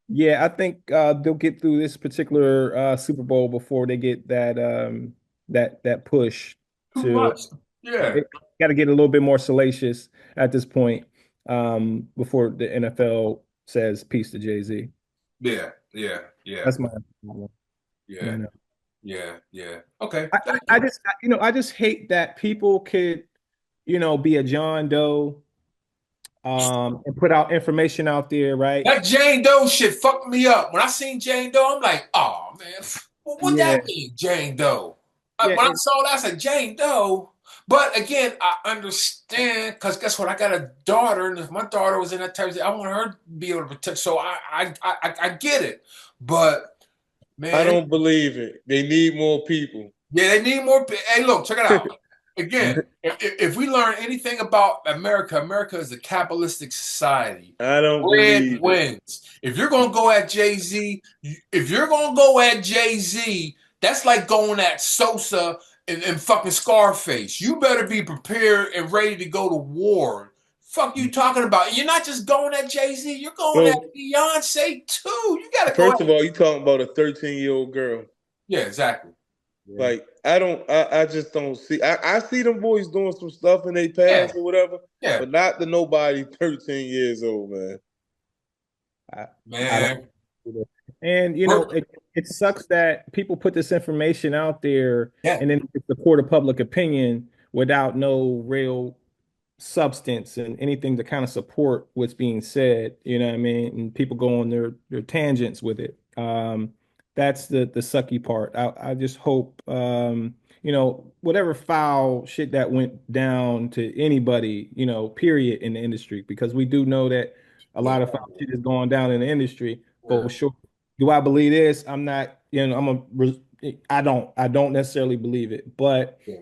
C: yeah, I think they'll get through this particular Super Bowl before they get that push
A: Too
C: to.
A: much. Yeah.
C: They got to get a little bit more salacious at this point before the NFL says peace to Jay-Z.
A: Yeah. Yeah. Yeah.
C: That's my opinion.
A: Yeah.
C: You know.
A: Yeah. Okay.
C: I,
A: Thank
C: I
A: you.
C: just I just hate that people could be a John Doe and put out information out there, right?
A: That Jane Doe shit fucked me up. When I seen Jane Doe, I'm like, oh man, what
C: Yeah,
A: that mean, Jane Doe?
C: yeah,
A: When I saw that, I said Jane Doe. But again, I understand because guess what? I got a daughter, and if my daughter was in that type of thing, I want her to be able to protect. So I get it. But
B: I
A: man,
B: don't believe it. They need more people.
A: yeah, they need more. Hey, look, check it out. again, if we learn anything about America, America is a capitalistic society.
D: I don't
A: Red
D: believe it.
A: wins. If you're gonna go at Jay-Z, if you're gonna go at Jay-Z, that's like going at Sosa and fucking Scarface. You better be prepared and ready to go to war. Fuck you talking about? You're not just going at Jay-Z, you're going at
D: Well,
A: Beyonce too. You gotta go
D: first
A: at,
D: of all, you talking about a 13-year-old girl.
A: yeah, exactly.
D: Like, I just don't see. I see them boys doing some stuff in their
A: Yeah,
D: past or whatever,
A: yeah,
D: but not the nobody 13 years old, man.
C: I don't.
A: man.
C: And it sucks that people put this information out there
A: Yeah,
C: and then it's the court of public opinion without no real substance and anything to kind of support what's being said. You know what I mean? And people go on their tangents with it. That's the sucky part. I just hope whatever foul shit that went down to anybody, period, in the industry, because we do know that a lot of foul shit is going down in the industry
A: yeah,
C: for sure. Do I believe this? I'm not, I don't necessarily believe it, but
A: yeah.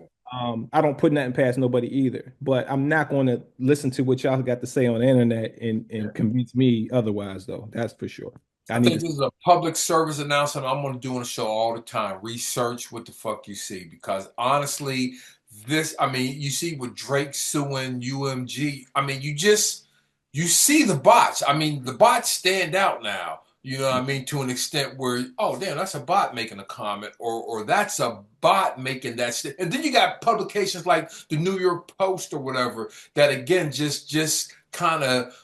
C: I don't put nothing past nobody either. But I'm not going to listen to what y'all got to say on the internet and convince me otherwise, though. That's for sure. I
A: I
C: need
A: think
C: to.
A: this is a public service announcement I'm going to do on the show all the time. Research what the fuck you see. Because honestly, you see with Drake suing UMG, you see the bots. The bots stand out now. You know what I mean? To an extent where, oh, damn, that's a bot making a comment, or that's a bot making that shit. And then you got publications like the New York Post or whatever that, again, just kind of,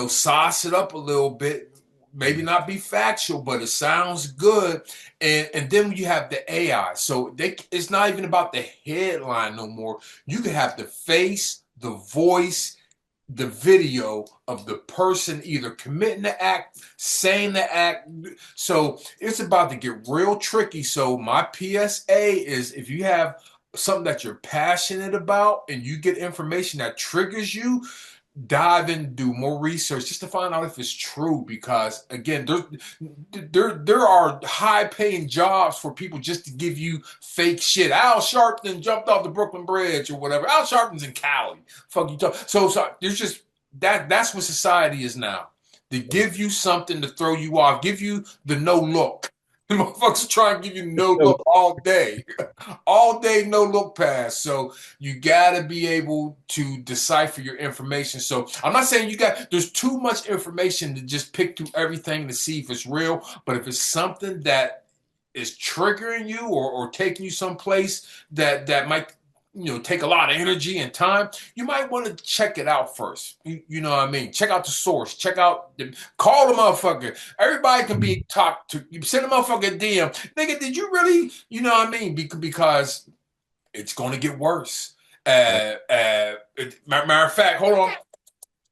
A: sauce it up a little bit, maybe not be factual, but it sounds good. And then you have the AI. So it's not even about the headline no more. You can have the face, the voice, the video of the person either committing the act, saying the act. So it's about to get real tricky. So my PSA is, if you have something that you're passionate about and you get information that triggers you, dive in, do more research just to find out if it's true. Because again, there are high paying jobs for people just to give you fake shit. Al Sharpton jumped off the Brooklyn Bridge or whatever. Al Sharpton's in Cali. Fuck you talk. So there's just that's what society is now. They give you something to throw you off, give you the no look. The motherfuckers try and give you no look all day. All day, no look pass. So you got to be able to decipher your information. So I'm not saying there's too much information to just pick through everything to see if it's real. But if it's something that is triggering you or taking you someplace that might take a lot of energy and time, you might want to check it out first. You know what I mean? Check out the source. Call the motherfucker. Everybody can be talked to. You send a motherfucker a DM. Nigga, did you really? You know what I mean? Because it's going to get worse. Matter of fact, hold on.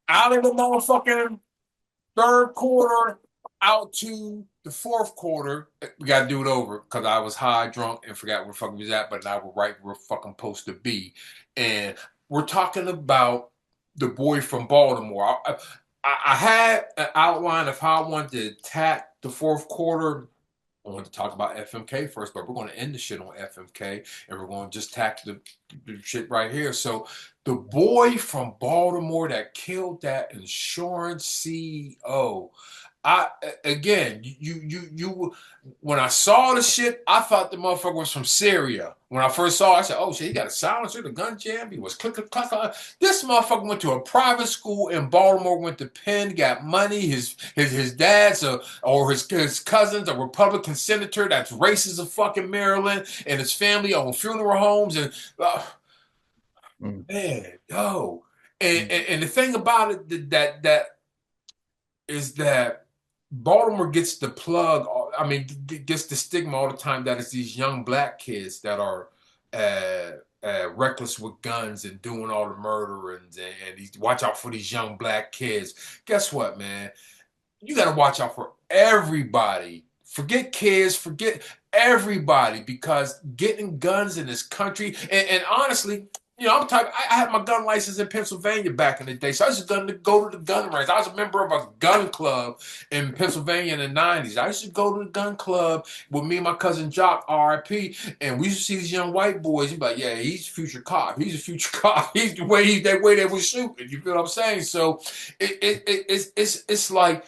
A: Out of the motherfucking third quarter out to the fourth quarter, we got to do it over because I was high, drunk, and forgot where the fuck we was at. But now we're right where we're fucking supposed to be. And we're talking about the boy from Baltimore. I had an outline of how I wanted to attack the fourth quarter. I wanted to talk about FMK first, but we're going to end the shit on FMK, and we're going to just tackle the shit right here. So the boy from Baltimore that killed that insurance CEO. You when I saw the shit, I thought the motherfucker was from Syria. When I first saw it, I said, oh shit, he got a silencer, the gun jam, he was click, click, click, click. This motherfucker went to a private school in Baltimore, went to Penn, got money. His dad's or his cousin's a Republican senator that's racist as fucking Maryland, and his family own funeral homes. And man, yo. And the thing about it that is that Baltimore gets the plug. Gets the stigma all the time that it's these young black kids that are reckless with guns and doing all the murder and watch out for these young black kids. Guess what, man? You got to watch out for everybody. Forget kids, forget everybody, because getting guns in this country, and honestly, You know, I had my gun license in Pennsylvania back in the day, so I used to go to the gun range. I was a member of a gun club in Pennsylvania in the 90s. I used to go to the gun club with me and my cousin Jock, RIP, and we used to see these young white boys. You'd be like, yeah, he's a future cop. He's a future cop. He's the way that way they was shooting. You feel what I'm saying? So it's like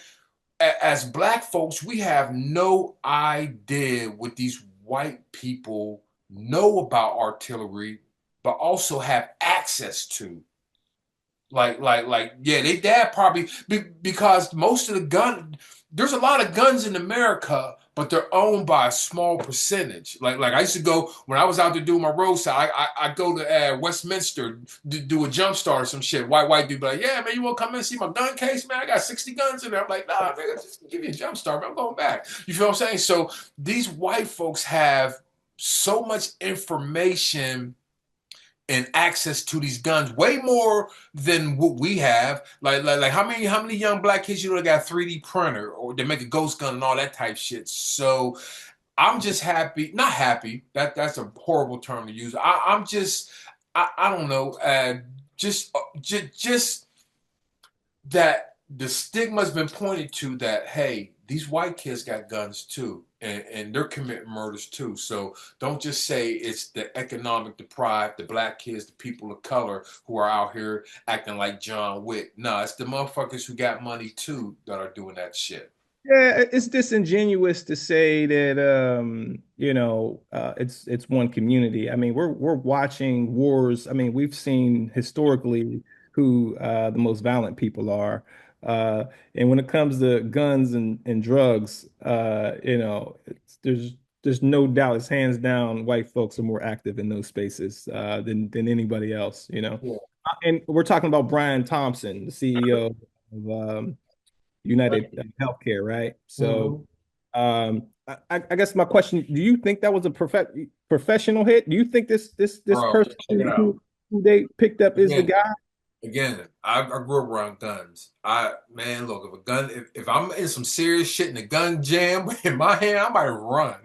A: as black folks, we have no idea what these white people know about artillery, but also have access to. Yeah, they dad probably because most of the there's a lot of guns in America, but they're owned by a small percentage. Like I used to go when I was out there doing my roadside. I go to Westminster to do a jump start or some shit. White dude be like, yeah, man, you want to come in and see my gun case, man? I got 60 guns in there. I'm like, nah, nigga, just give me a jump start, man. I'm going back. You feel what I'm saying? So these white folks have so much information and access to these guns way more than what we have. Like how many young black kids you know got 3D printer or they make a ghost gun and all that type shit. So I'm just happy, not happy. That's a horrible term to use. I'm just I don't know. Just that the stigma's been pointed to that, hey, these white kids got guns too, and they're committing murders too. So don't just say it's the economic deprived, the black kids, the people of color who are out here acting like John Wick. No, it's the motherfuckers who got money too that are doing that shit.
C: Yeah, it's disingenuous to say that it's one community. I mean, we're watching wars. I mean, we've seen historically who the most violent people are. And when it comes to guns and drugs, there's no doubt, it's hands down, white folks are more active in those spaces than anybody else, you know.
A: Yeah.
C: And we're talking about Brian Thompson, the CEO of United Healthcare, right? So, I guess my question: do you think that was a professional hit? Do you think this
A: Bro,
C: person
A: check it out.
C: who they picked up is the
A: Again,
C: guy?
A: Again, I grew up around guns. Man, look, if I'm in some serious shit and a gun jam in my hand, I might run.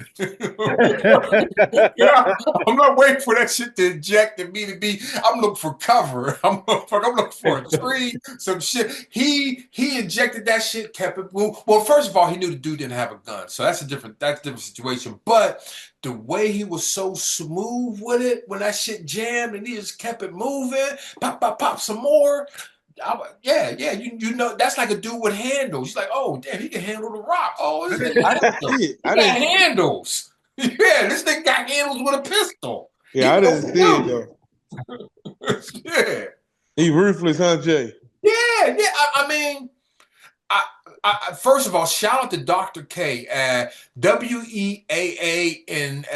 A: Yeah, I'm not waiting for that shit to eject and me to be. I'm looking for cover. I'm looking for a tree, some shit. He ejected that shit, kept it. Well, first of all, he knew the dude didn't have a gun, so that's a different situation. But the way he was so smooth with it when that shit jammed and he just kept it moving, pop, pop, pop, some more. Yeah, you know that's like a dude with handles. He's like, oh damn, he can handle the rock. Oh, this nigga
D: I
A: got
D: didn't
A: handles.
D: see it.
A: He got handles. Yeah, this nigga got handles with a pistol.
D: Yeah, I didn't see it though.
A: Yeah,
D: He ruthless, huh, Jay?
A: yeah. I mean, first of all, shout out to Dr. K, WEAA in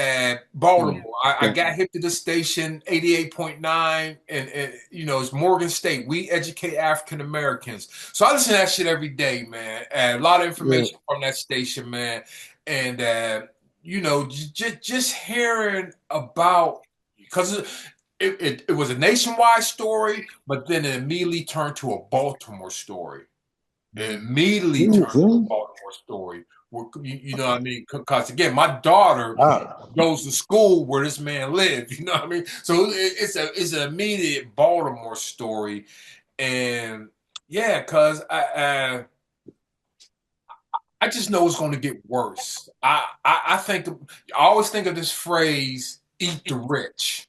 A: Baltimore. I got hip to this station, 88.9, and it's Morgan State. We educate African Americans. So I listen to that shit every day, man. And a lot of information from that station, man. And, just hearing about, because it was a nationwide story, but then it immediately turned to a Baltimore story. It immediately turned to a Baltimore story. You know what I mean? Because again, my daughter goes to school where this man lived. You know what I mean? So it's an immediate Baltimore story, and yeah, because I just know it's going to get worse. I always think of this phrase: "Eat the rich."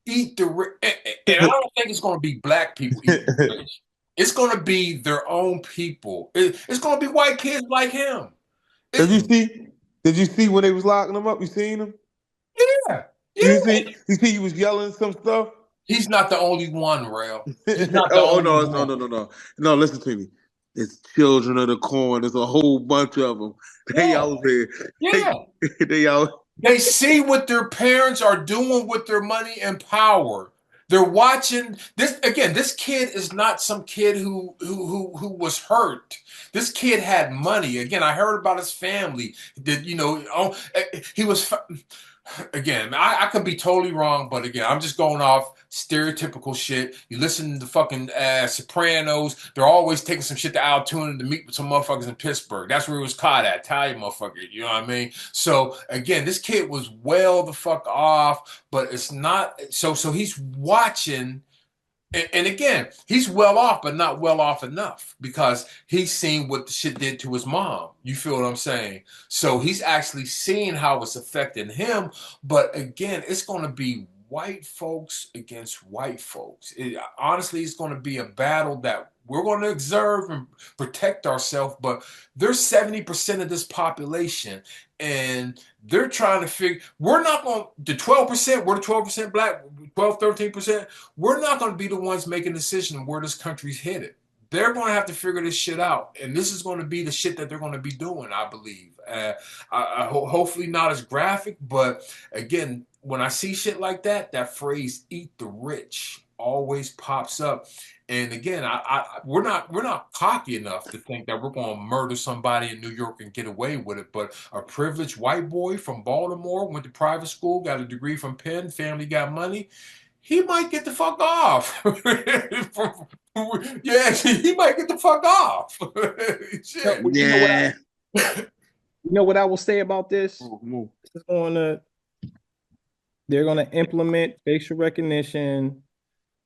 A: Eat the rich, and I don't think it's going to be black people eating the rich. It's going to be their own people. It's going to be white kids like him.
D: Did you see when they was locking him up? You seen him?
A: Yeah.
D: You see he was yelling some stuff?
A: He's not the only one, Rail. He's not the only
D: no. No, listen to me. It's Children of the Corn. There's a whole bunch of them. They out there.
A: Yeah.
D: They out.
A: They see what their parents are doing with their money and power. They're watching this again. This kid is not some kid who was hurt. This kid had money. Again, I heard about his family. That he was. Again, I could be totally wrong, but again, I'm just going off stereotypical shit. You listen to fucking Sopranos, they're always taking some shit to Altoona to meet with some motherfuckers in Pittsburgh. That's where he was caught at, Italian motherfucker. You know what I mean? So again, this kid was well the fuck off, but it's not so he's watching. And again, he's well off, but not well off enough because he's seen what the shit did to his mom. You feel what I'm saying? So he's actually seeing how it's affecting him. But again, it's going to be white folks against white folks. Honestly, it's going to be a battle that we're going to observe and protect ourselves. But there's 70% of this population, and they're trying to figure. We're not going the 12%. We're the 12% black, 12, 13%. We're not going to be the ones making the decision where this country's headed. They're going to have to figure this shit out, and this is going to be the shit that they're going to be doing, I believe. Hopefully not as graphic, but again, when I see shit like that, that phrase "eat the rich" always pops up. And again, we're not cocky enough to think that we're going to murder somebody in New York and get away with it. But a privileged white boy from Baltimore went to private school, got a degree from Penn, family got money. He might get the fuck off. Yeah, he might get the fuck off. Shit.
D: Yeah.
C: You know what I will say about this? They're gonna implement facial recognition.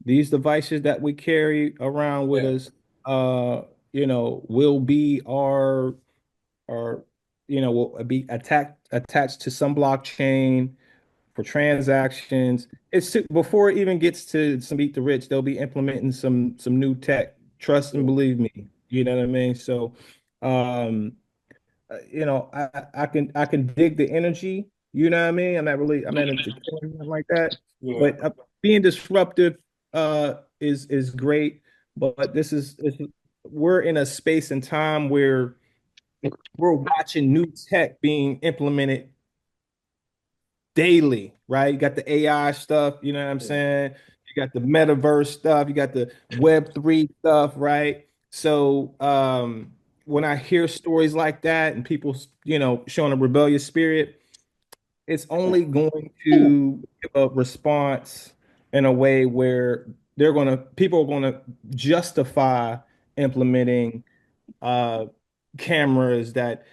C: These devices that we carry around with us, will be will be attached to some blockchain for transactions. Before it even gets to some Beat the Rich, they'll be implementing some new tech. Trust and believe me. You know what I mean? So, I can dig the energy. You know what I mean? I'm not into killing anything like that.
A: Yeah.
C: But being disruptive is great. But we're in a space and time where we're watching new tech being implemented daily, right? You got the AI stuff, you know what I'm saying? You got the metaverse stuff, you got the Web3 stuff, right? So when I hear stories like that and people, showing a rebellious spirit, it's only going to give a response in a way where people are gonna justify implementing cameras that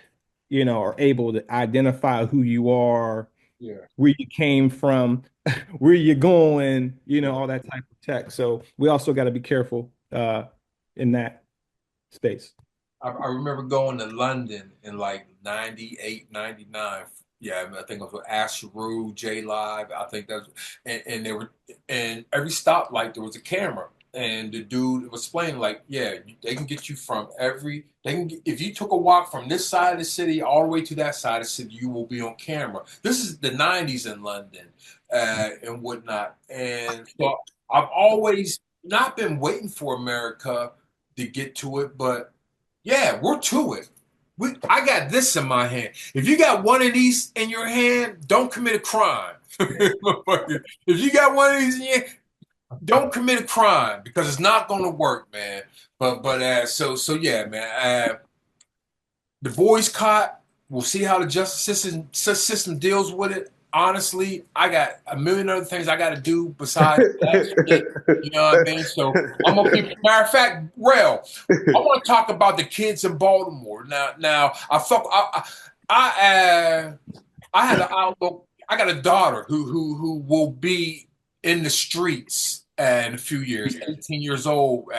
C: are able to identify who you are,
A: Yeah.
C: where you came from, where you're going, all that type of tech. So we also got to be careful in that space.
A: I remember going to London in like 98, 99. Yeah, I think it was Asheru, J Live. I think that's and they were and every stoplight there was a camera. And the dude was explaining like, yeah, they can get you from if you took a walk from this side of the city all the way to that side of the city, you will be on camera. This is the 90s in London and whatnot. And so I've always not been waiting for America to get to it, but yeah, we're to it. I got this in my hand. If you got one of these in your hand, don't commit a crime. If you got one of these in your hand, don't commit a crime because it's not going to work, man. But so yeah, man. The boy's caught. We'll see how the justice system deals with it. Honestly, I got a million other things I got to do besides that shit. You know what I mean? So I'm gonna keep. Matter of fact, Rel, I want to talk about the kids in Baltimore. Now I had an outlook. I got a daughter who will be in the streets in a few years, 18 years old,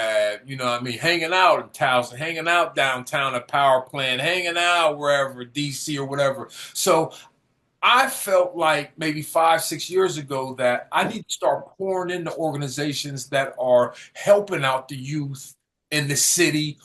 A: you know what I mean, hanging out in Towson, hanging out downtown at Power Plant, hanging out wherever, DC or whatever. So I felt like maybe 5, 6 years ago that I need to start pouring into organizations that are helping out the youth in the city.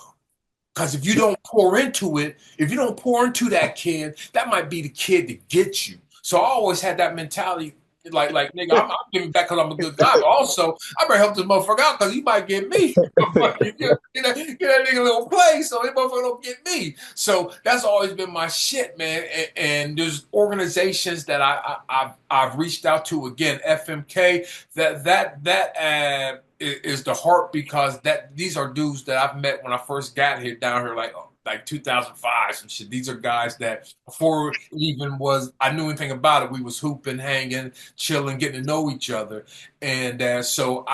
A: Because if you don't pour into it, if you don't pour into that kid, that might be the kid that gets you. So I always had that mentality, like nigga, I'm giving back because I'm a good guy. But also, I better help this motherfucker out because he might get me. get that nigga a little play so that motherfucker don't get me. So that's always been my shit, man. And there's organizations that I've reached out to. Again, FMK. That is the heart because these are dudes that I've met when I first got here down here. Like, like 2005, some shit. These are guys that before it even I knew anything about it, we was hooping, hanging, chilling, getting to know each other. And so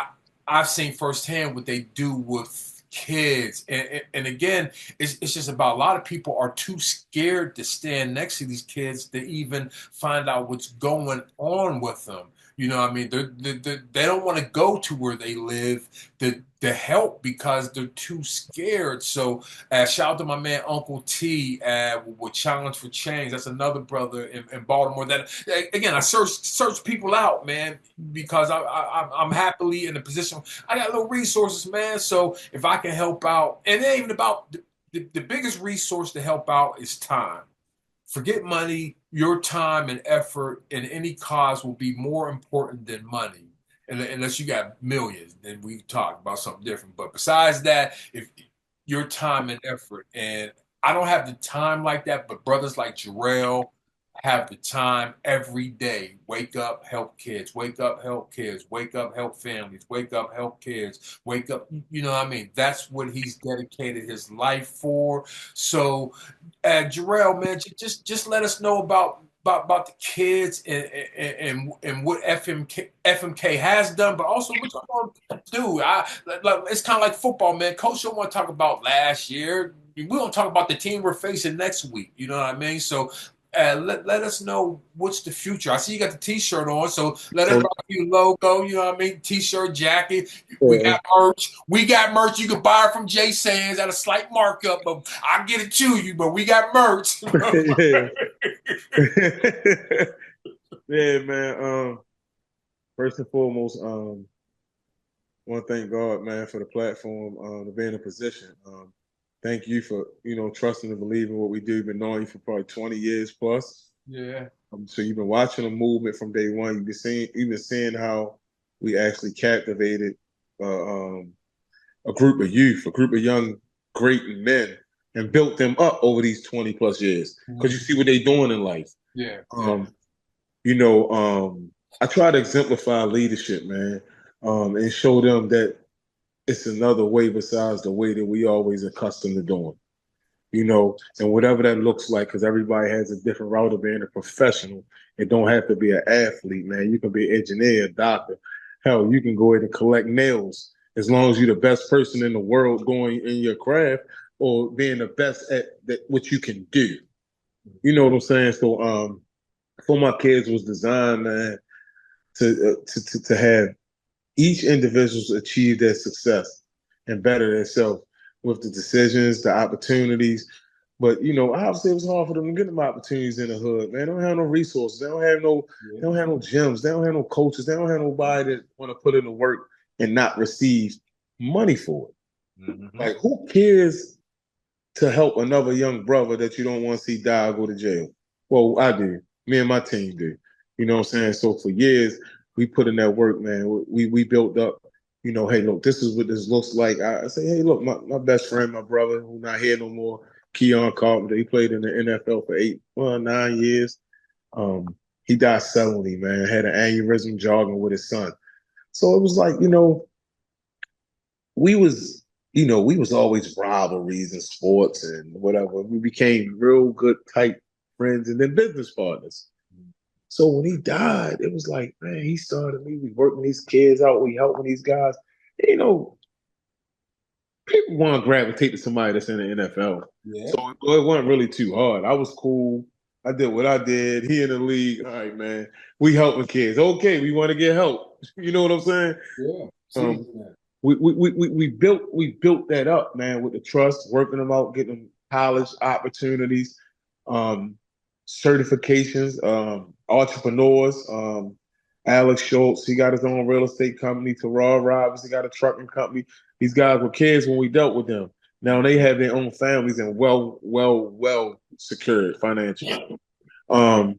A: I've seen firsthand what they do with kids. And again, it's just about a lot of people are too scared to stand next to these kids to even find out what's going on with them. You know what I mean? They don't want to go to where they live to help because they're too scared. So shout out to my man Uncle T with Challenge for Change. That's another brother in Baltimore. That again, I search people out, man, because I'm happily in a position. I got little resources, man. So if I can help out, and it ain't even about the biggest resource to help out is time. Forget money, your time and effort in any cause will be more important than money. Unless you got millions, then we talk about something different. But besides that, if your time and effort, and I don't have the time like that, but brothers like Jerel have the time every day. Wake up, help kids. Wake up, help kids. Wake up, help families. Wake up, help kids. Wake up. You know what I mean? That's what he's dedicated his life for. So, Jerel, man, just let us know about the kids and what FMK has done, but also what you're going to do. It's kind of like football, man. Coach don't want to talk about last year. We don't talk about the team we're facing next week. You know what I mean? So let us know what's the future. I see you got the T-shirt on, so let us rock your logo. You know what I mean? T-shirt, jacket. We got merch. We got merch. You can buy it from Jay Sands at a slight markup, but I'll get it to you. But we got merch.
D: Yeah, man. First and foremost, want to thank God, man, for the platform to be in a position. Thank you for trusting and believing what we do. Been knowing you for probably 20 years plus.
A: Yeah.
D: So you've been watching the movement from day one. You've been seeing how we actually captivated a group of youth, a group of young, great men, and built them up over these 20 plus years. Because you see what they're doing in life.
A: Yeah.
D: I try to exemplify leadership, man, and show them that it's another way besides the way that we always accustomed to doing. And whatever that looks like, because everybody has a different route of being a professional. It don't have to be an athlete, man. You can be an engineer, a doctor. Hell, you can go ahead and collect nails as long as you're the best person in the world going in your craft or being the best at what you can do. You know what I'm saying? So, for my kids was designed, man, to have each individual achieve their success and better themselves with the decisions, the opportunities. But obviously it was hard for them to get them opportunities in the hood. Man, they don't have no resources. They don't have no gyms. They don't have no coaches. They don't have nobody that want to put in the work and not receive money for it. Mm-hmm. Like, who cares to help another young brother that you don't want to see die or go to jail? Well, I do. Me and my team do. You know what I'm saying? So for years, we put in that work, man. We built up, hey, look, this is what this looks like. I say, hey, look, my best friend, my brother, who's not here no more, Keon Carpenter, he played in the NFL for 9 years. He died suddenly, man. Had an aneurysm jogging with his son. So it was like, we was always rivalries in sports and whatever. We became real good, tight friends and then business partners. So when he died, it was like, man, he started me. We working these kids out. We helping these guys. People want to gravitate to somebody that's in the NFL. Yeah. So it wasn't really too hard. I was cool. I did what I did. He in the league. All right, man. We helping kids. Okay, we want to get help. You know what I'm saying? Yeah. We built that up, man, with the trust, working them out, getting them college opportunities, certifications, entrepreneurs. Alex Schultz, he got his own real estate company. Terrell Robbins, he got a trucking company. These guys were kids when we dealt with them. Now they have their own families and well secured financially. So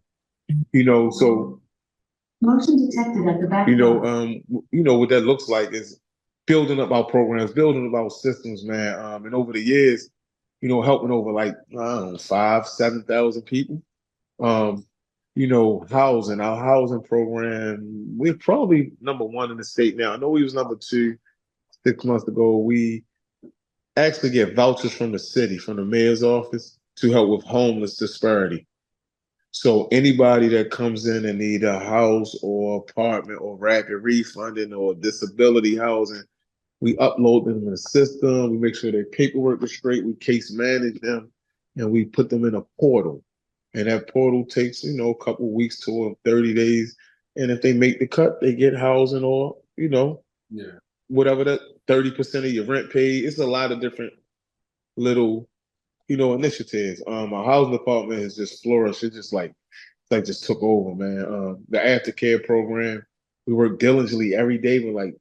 D: motion detected at the back. What that looks like is building up our programs, building up our systems, man. And over the years, helping over like 5,000-7,000 people. Housing, our housing program, we're probably number one in the state now. I know we was number 2 6 months ago. We actually get vouchers from the city, from the mayor's office, to help with homeless disparity. So anybody that comes in and need a house or apartment or rapid refunding or disability housing, we upload them in the system. We make sure their paperwork is straight. We case manage them, and we put them in a portal. And that portal takes, a couple of weeks to 30 days. And if they make the cut, they get housing or,
A: Yeah.
D: whatever that 30% of your rent paid. It's a lot of different little, initiatives. Our housing department has just flourished. It's just like just took over, man. The aftercare program, we work diligently every day with like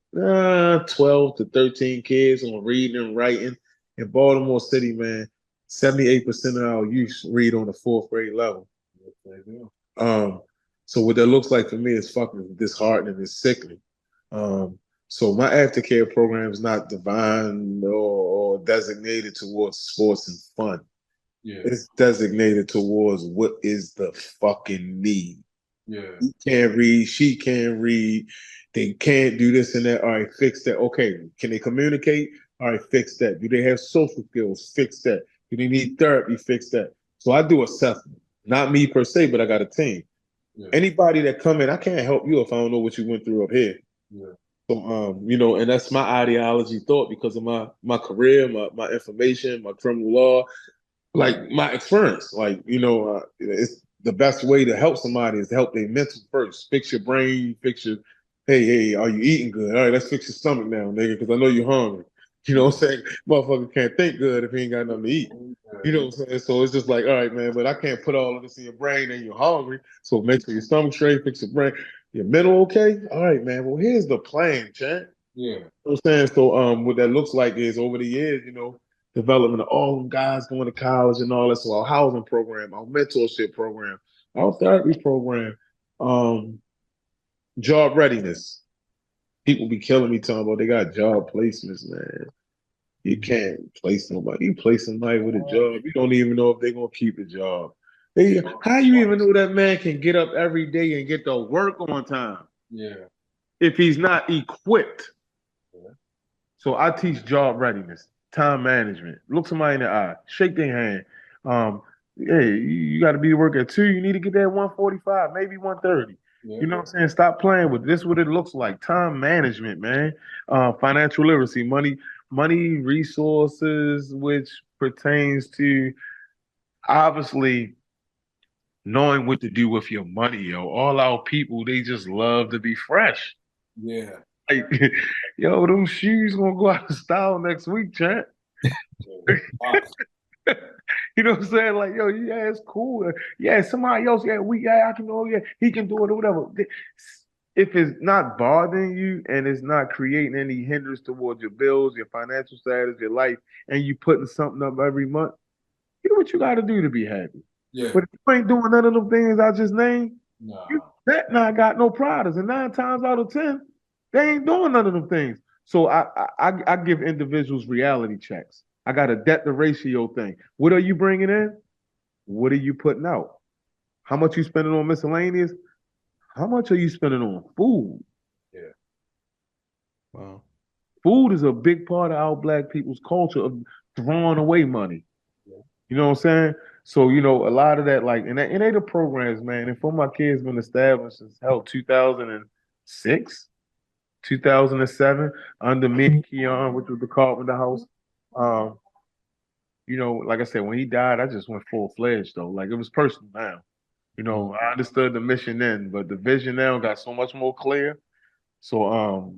D: 12 to 13 kids on reading and writing. In Baltimore City, man, 78% of our youth read on the fourth grade level. Um, so what that looks like for me is fucking disheartening and sickening. So my aftercare program is not divine or designated towards sports and fun.
A: Yeah.
D: It's designated towards what is the fucking need.
A: Yeah.
D: He can't read, she can't read, they can't do this and that. All right, fix that. Okay, can they communicate? All right, fix that. Do they have social skills? Fix that. Do they need therapy? Fix that. So I do assessment. Not me per se, but I got a team.
A: Yeah.
D: Anybody that come in, I can't help you if I don't know what you went through up here.
A: Yeah.
D: So, and that's my ideology thought because of my career, my information, my criminal law, like my experience. Like, it's the best way to help somebody is to help their mental first. Fix your brain, hey, are you eating good? All right, let's fix your stomach now, nigga, because I know you're hungry. You know what I'm saying? Motherfucker can't think good if he ain't got nothing to eat. You know what I'm saying? So it's just like, all right, man, but I can't put all of this in your brain and you're hungry. So make sure your stomach straight, fix your brain. Your mental okay? All right, man. Well, here's the plan, champ.
A: Yeah.
D: You know what I'm saying? So what that looks like is over the years, development of all them guys going to college and all that. So our housing program, our mentorship program, our therapy program, job readiness. People be killing me talking about they got job placements, man. You can't place nobody. You place somebody with a job. You don't even know if they're gonna keep the job. How you even know that man can get up every day and get to work on time?
A: Yeah.
D: If he's not equipped.
A: Yeah.
D: So I teach job readiness, time management. Look somebody in the eye, shake their hand. Hey, you got to be to work at 2. You need to get there at 1:45, maybe 1:30.
A: Yeah.
D: You know what I'm saying? Stop playing with this. What it looks like. Time management, man. Financial literacy, money resources, which pertains to obviously knowing what to do with your money, yo. All our people, they just love to be fresh.
A: Yeah.
D: Like, yo, them shoes gonna go out of style next week, champ. You know what I'm saying? Like, yo, yeah, it's cool. Yeah, somebody else, I can know, yeah, he can do it or whatever. If it's not bothering you and it's not creating any hindrance towards your bills, your financial status, your life, and you putting something up every month, you know what you got to do to be happy.
A: Yeah.
D: But if you ain't doing none of them things I just named,
A: Nah.
D: that not got no products. And 9 times out of 10, they ain't doing none of them things. So I give individuals reality checks. I got a debt to ratio thing. What are you bringing in? What are you putting out? How much you spending on miscellaneous? How much are you spending on food?
A: Yeah.
C: Wow.
D: Food is a big part of our black people's culture of throwing away money.
A: Yeah.
D: You know what I'm saying? So, a lot of that, like, and they the programs, man. And for my kids been established since hell 2006, 2007, under me and Keon, which was the Carpenter House. Um, like I said, when he died, I just went full fledged though. Like it was personal now. I understood the mission then, but the vision now got so much more clear. So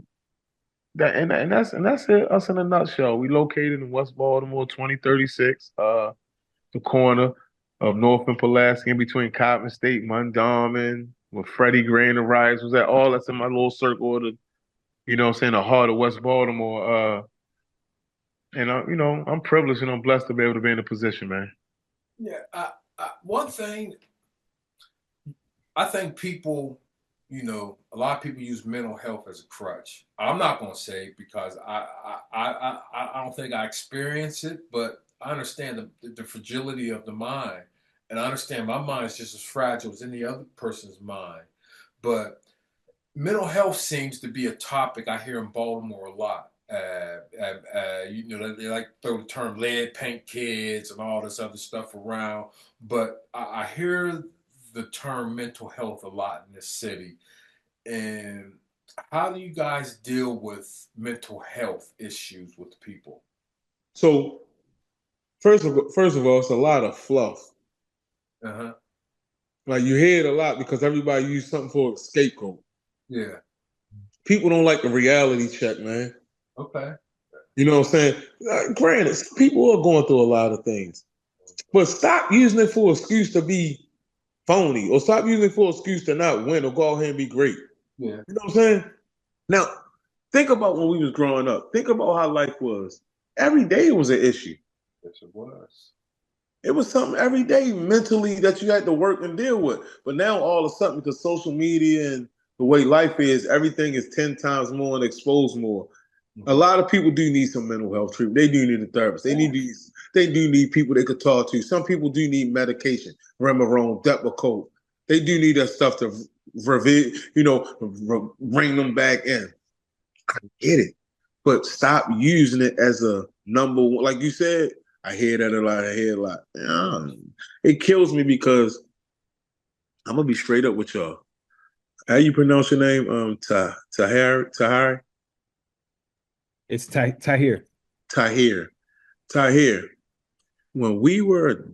D: that's it, us in a nutshell. We located in West Baltimore, 2036, the corner of North and Pulaski, in between Coppin State, Mondawmin, where Freddie Gray and the Rise was at. All that's in my little circle of the heart of West Baltimore. And I'm privileged and I'm blessed to be able to be in a position, man.
A: Yeah. One thing, I think people, a lot of people use mental health as a crutch. I'm not going to say because I don't think I experience it, but I understand the fragility of the mind, and I understand my mind is just as fragile as any other person's mind. But mental health seems to be a topic I hear in Baltimore a lot. They like to throw the term lead paint kids and all this other stuff around. But I hear the term mental health a lot in this city. And how do you guys deal with mental health issues with people?
D: So first of all, it's a lot of fluff.
A: Uh-huh.
D: Like you hear it a lot because everybody use something for a scapegoat.
A: Yeah.
D: People don't like a reality check, man.
A: Okay.
D: You know what I'm saying? Granted, people are going through a lot of things, but stop using it for an excuse to be phony, or stop using it for an excuse to not win or go out here and be great.
A: Yeah.
D: You know what I'm saying? Now, think about when we was growing up. Think about how life was. Every day was an issue.
A: Yes, it was.
D: It was something every day mentally that you had to work and deal with. But now all of a sudden, because social media and the way life is, everything is 10 times more and exposed more. A lot of people do need some mental health treatment. They do need a therapist. They do need people they could talk to. Some people do need medication, Remeron, Depakote. They do need that stuff to bring them back in. I get it, but stop using it as a number one. Like you said, I hear that a lot. I hear a lot. Yeah. It kills me because I'm gonna be straight up with y'all. How you pronounce your name? Tahir.
C: It's Tahir.
D: Tahir. When we were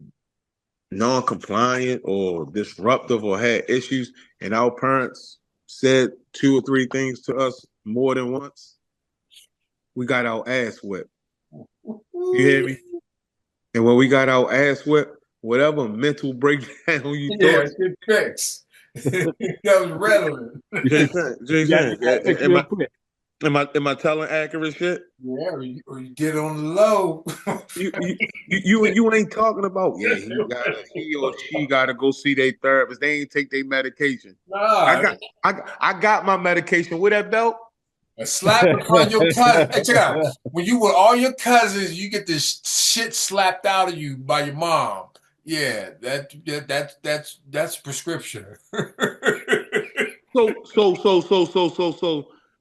D: non-compliant or disruptive or had issues, and our parents said 2 or 3 things to us more than once, we got our ass whipped. You hear me? And when we got our ass whipped, whatever mental breakdown you thought,
A: it fixed. That was relevant.
D: Am I telling accurate shit?
A: Yeah, or you get on the low.
D: You ain't talking about he or she gotta go see their therapist. They ain't take their medication.
A: Nah,
D: I got my medication with that belt.
A: a slap in front of your cousin. Hey, check out. When you with all your cousins, you get this shit slapped out of you by your mom. Yeah, that's prescription.
D: So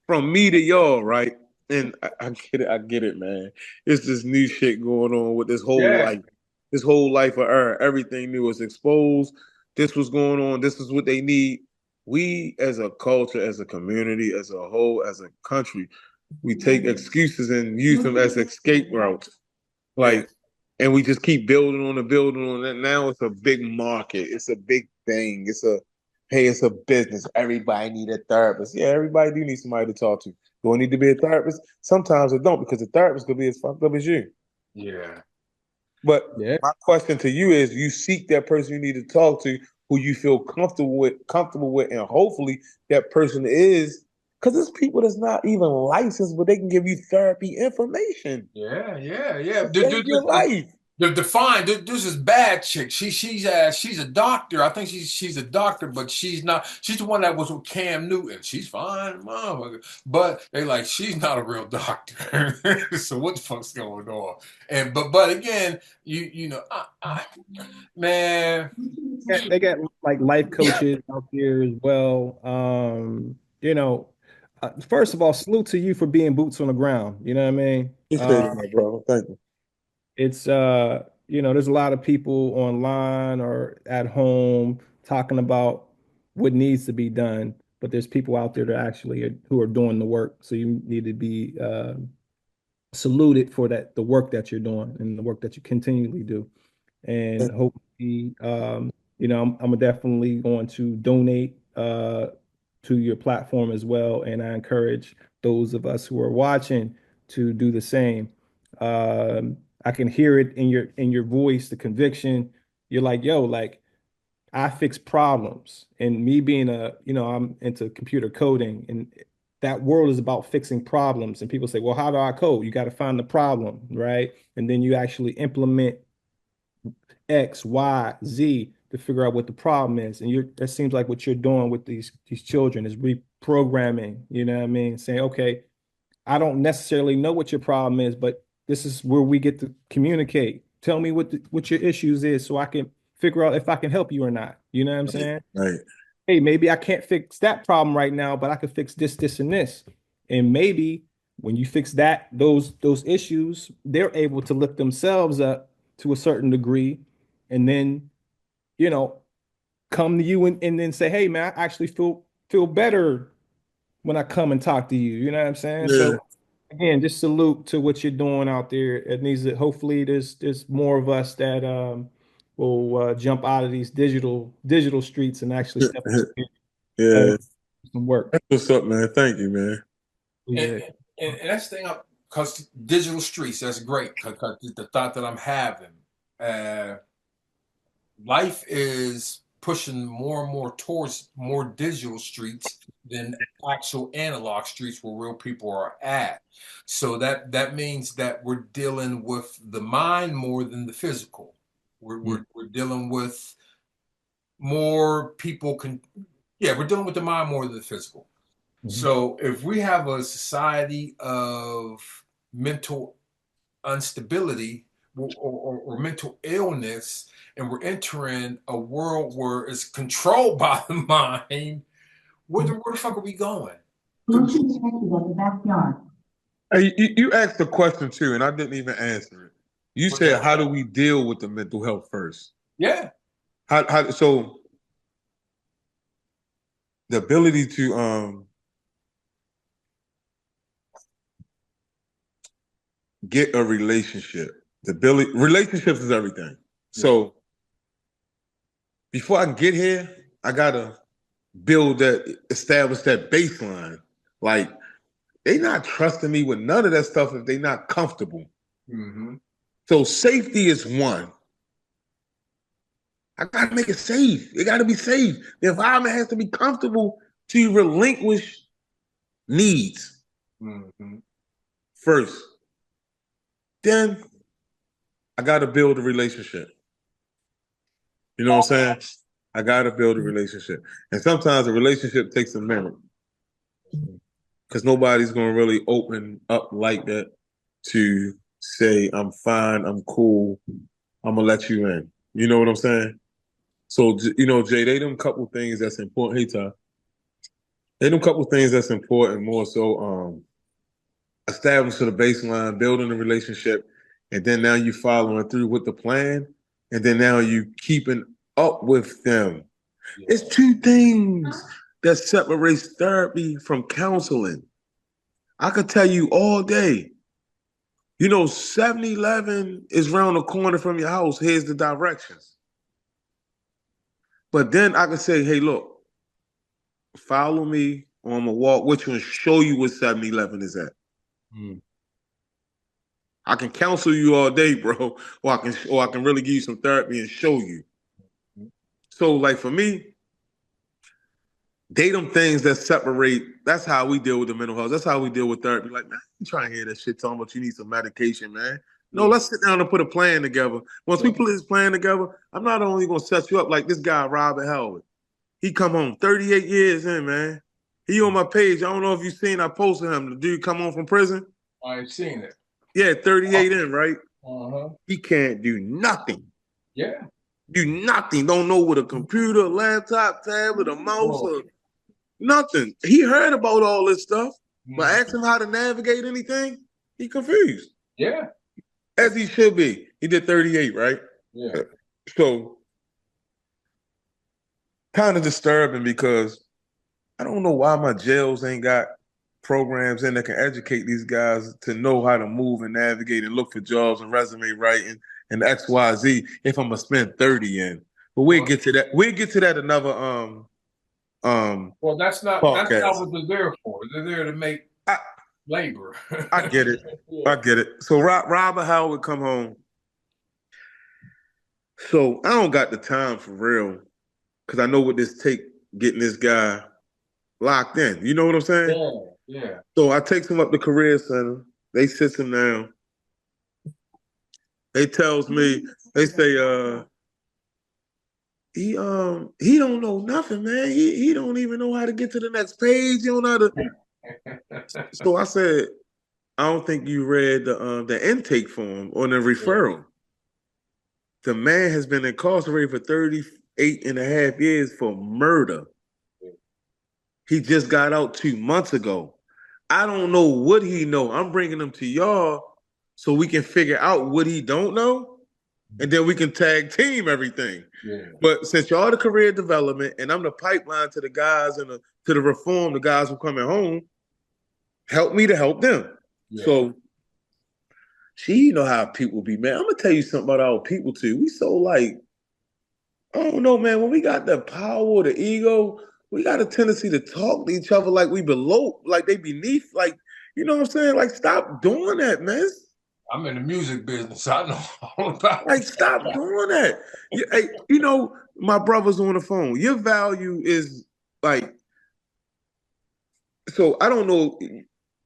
D: from me to y'all, right? And I get it, man. It's this new shit going on with this whole
A: Yeah.
D: life. This whole life of her. Everything new is exposed. This was going on. This is what they need. We as a culture, as a community, as a whole, as a country, we take excuses and use them as escape routes. Like, and we just keep building on it. Now it's a big market. It's a big thing. It's a business. Everybody need a therapist. Yeah, everybody do need somebody to talk to. Do I need to be a therapist? Sometimes I don't, because the therapist could be as fucked up as you.
A: Yeah.
D: But my question to you is, you seek that person you need to talk to, who you feel comfortable with, and hopefully that person is, because there's people that's not even licensed, but they can give you therapy information.
A: Yeah.
D: Save your life.
A: Define this is bad chick. She's a doctor. I think she's a doctor, but she's not. She's the one that was with Cam Newton. She's fine, mom, but they like she's not a real doctor. So what the fuck's going on? And but again, man,
C: They got like life coaches out there as well. First of all, salute to you for being boots on the ground. You know what I mean?
D: Appreciate it, my brother. Thank you.
C: It's there's a lot of people online or at home talking about what needs to be done, but there's people out there that actually who are doing the work. So you need to be saluted for the work that you're doing and the work that you continually do. And hopefully, I'm definitely going to donate to your platform as well. And I encourage those of us who are watching to do the same. I can hear it in your voice, the conviction. You're like, yo, like I fix problems. And me being I'm into computer coding, and that world is about fixing problems. And people say, well, how do I code? You got to find the problem, right? And then you actually implement X, Y, Z to figure out what the problem is. And that seems like what you're doing with these children is reprogramming, you know what I mean? Saying, okay, I don't necessarily know what your problem is, but this is where we get to communicate. Tell me what your issues is so I can figure out if I can help you or not. You know what I'm saying?
D: Right.
C: Hey, maybe I can't fix that problem right now, but I can fix this, and this. And maybe When you fix those issues, they're able to lift themselves up to a certain degree, and then, you know, come to you and then say, hey man, I actually feel better when I come and talk to you. You know what I'm saying?
D: Yeah.
C: So again, just salute to what you're doing out there. It needs to, hopefully there's more of us that will jump out of these digital streets and actually step up and
D: Yeah.
C: some work.
D: That's what's up, man. Thank you, man.
A: And,
C: Yeah.
A: and that's the thing, because digital streets, that's great. Because the thought that I'm having, uh, life is pushing more and more towards more digital streets than actual analog streets where real people are at. So that means that we're dealing with the mind more than the physical. We're dealing with more people can, yeah, we're dealing with the mind more than the physical. So if we have a society of mental instability or mental illness, and we're entering a world where it's controlled by the mind, where the fuck are we going?
D: Motion detected at the backyard. Hey, you asked a question too, and I didn't even answer it. You
A: What's
D: said,
A: that?
D: "How do we deal with the mental health first?"
A: Yeah.
D: How so the ability to get a relationship. The ability relationships is everything. So before I can get here, I gotta establish that baseline. Like they not trusting me with none of that stuff if they not comfortable.
A: Mm-hmm.
D: So safety is one. I gotta make it safe. It gotta be safe. The environment has to be comfortable to relinquish needs first. Then I gotta build a relationship. You know what I'm saying? I gotta build a relationship. And sometimes a relationship takes a minute. Because nobody's gonna really open up like that to say, I'm fine, I'm cool, I'm gonna let you in. You know what I'm saying? So, Jay, they them couple things that's important. Hey, Ty. They them couple things that's important more so establishing the baseline, building a relationship, and then now you following through with the plan, and then now you keeping up with them. It's two things that separates therapy from counseling. I could tell you all day. 7-Eleven is around the corner from your house. Here's the directions. But then I could say, hey, look, follow me, or I'm gonna walk with you and show you what 7-Eleven is at. I can counsel you all day, bro, or I can really give you some therapy and show you. So, like for me, they them things that separate. That's how we deal with the mental health. That's how we deal with therapy. Like, man, you trying to hear that shit talking about you need some medication, man. No, let's sit down and put a plan together. Once we put this plan together, I'm not only gonna set you up like this guy, Robert Howard. He come home 38 years in, man. He on my page. I don't know if you seen. I posted him. The dude come home from prison.
A: I've seen it.
D: Yeah, 38 in, right?
A: Uh-huh.
D: He can't do nothing.
A: Yeah.
D: Do nothing. Don't know what a computer, a laptop, tablet, a mouse, or nothing. He heard about all this stuff, but ask him how to navigate anything, he confused.
A: Yeah.
D: As he should be. He did 38, right?
A: Yeah.
D: So kind of disturbing because I don't know why my jails ain't got programs in that can educate these guys to know how to move and navigate and look for jobs and resume writing and XYZ if I'm gonna spend 30 in. But we'll get to that. We'll get to that another
A: well, that's not what they're there for. They're there to make labor.
D: I get it. I get it. So Robert Howard would come home. So I don't got the time for real, because I know what this take getting this guy locked in. You know what I'm saying?
A: Yeah.
D: So I takes him up to Career Center. They sits him down. They tells me, they say, he don't know nothing, man. He don't even know how to get to the next page. He don't know how to. So I said, I don't think you read the intake form or the referral. The man has been incarcerated for 38 and a half years for murder. He just got out 2 months ago. I don't know what he know. I'm bringing him to y'all so we can figure out what he don't know, and then we can tag team everything.
A: Yeah.
D: But since y'all the career development, and I'm the pipeline to the guys and to the reform, the guys who coming home, help me to help them.
A: Yeah.
D: So she know how people be, man. I'm gonna tell you something about our people too. We so like, I don't know, man. When we got the power or the ego, we got a tendency to talk to each other like we below, like they beneath, like, you know what I'm saying? Like, stop doing that, man.
A: I'm in the music business. I know all about
D: Like,
A: it.
D: stop doing that. Hey, you know, my brother's on the phone. Your value is like, so I don't know.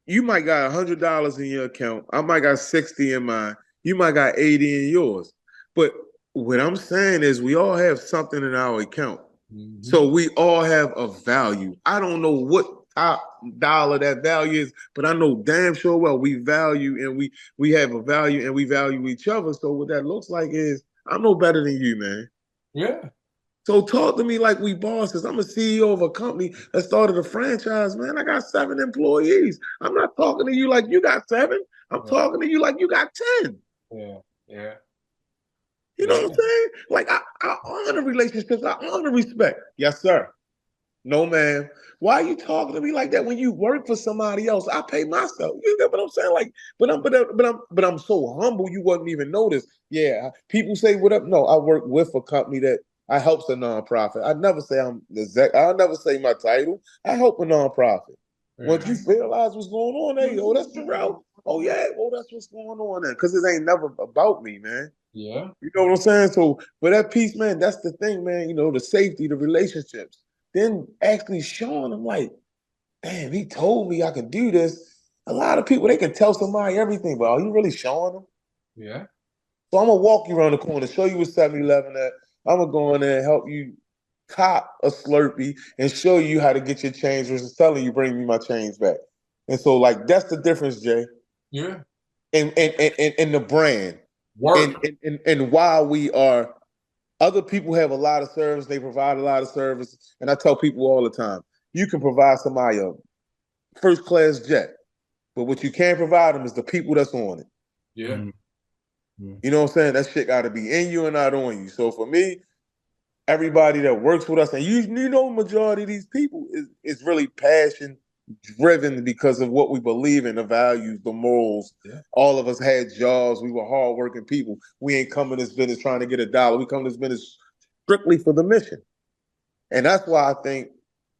D: You might got $100 in your account. I might got 60 in mine. You might got 80 in yours. But what I'm saying is we all have something in our account.
A: Mm-hmm.
D: So we all have a value. I don't know what top dollar that value is, but I know damn sure well we value and we have a value and we value each other. So what that looks like is I'm no better than you, man.
A: Yeah.
D: So talk to me like we bosses. I'm a CEO of a company that started a franchise, man. I got 7 employees. I'm not talking to you like you got 7. I'm talking to you like you got 10.
A: Yeah. Yeah.
D: You know what I'm saying? Like I honor relationships. I honor respect. Yes, sir. No, man. Why are you talking to me like that when you work for somebody else? I pay myself. You get what I'm saying? Like, but I'm so humble you wouldn't even notice. Yeah, people say what up. No, I work with a company that I helps a nonprofit. I never say I'm the exec. I never say my title. I help a nonprofit. Once you realize what's going on, hey, oh, that's Jerel. Oh yeah, oh, that's what's going on there. Because it ain't never about me, man.
A: Yeah.
D: You know what I'm saying? So, but that piece, man, that's the thing, man. You know, the safety, the relationships. Then actually showing them like, damn, he told me I could do this. A lot of people, they can tell somebody everything, but are you really showing them?
A: Yeah.
D: So I'm gonna walk you around the corner, show you what 7-Eleven at. I'm gonna go in there and help you cop a Slurpee and show you how to get your change versus telling you bring me my change back. And so like that's the difference, Jay.
A: Yeah.
D: In the brand.
A: Work.
D: And why we are other people have a lot of service, they provide a lot of service. And I tell people all the time, you can provide somebody a first class jet, but what you can't provide them is the people that's on it.
A: Yeah.
C: Mm-hmm.
D: You know what I'm saying? That shit got to be in you and not on you. So for me, everybody that works with us, and you know, majority of these people is really passion driven because of what we believe in, the values, the morals.
A: Yeah.
D: All of us had jobs. We were hardworking people. We ain't come in this business trying to get a dollar. We come to this business strictly for the mission. And that's why I think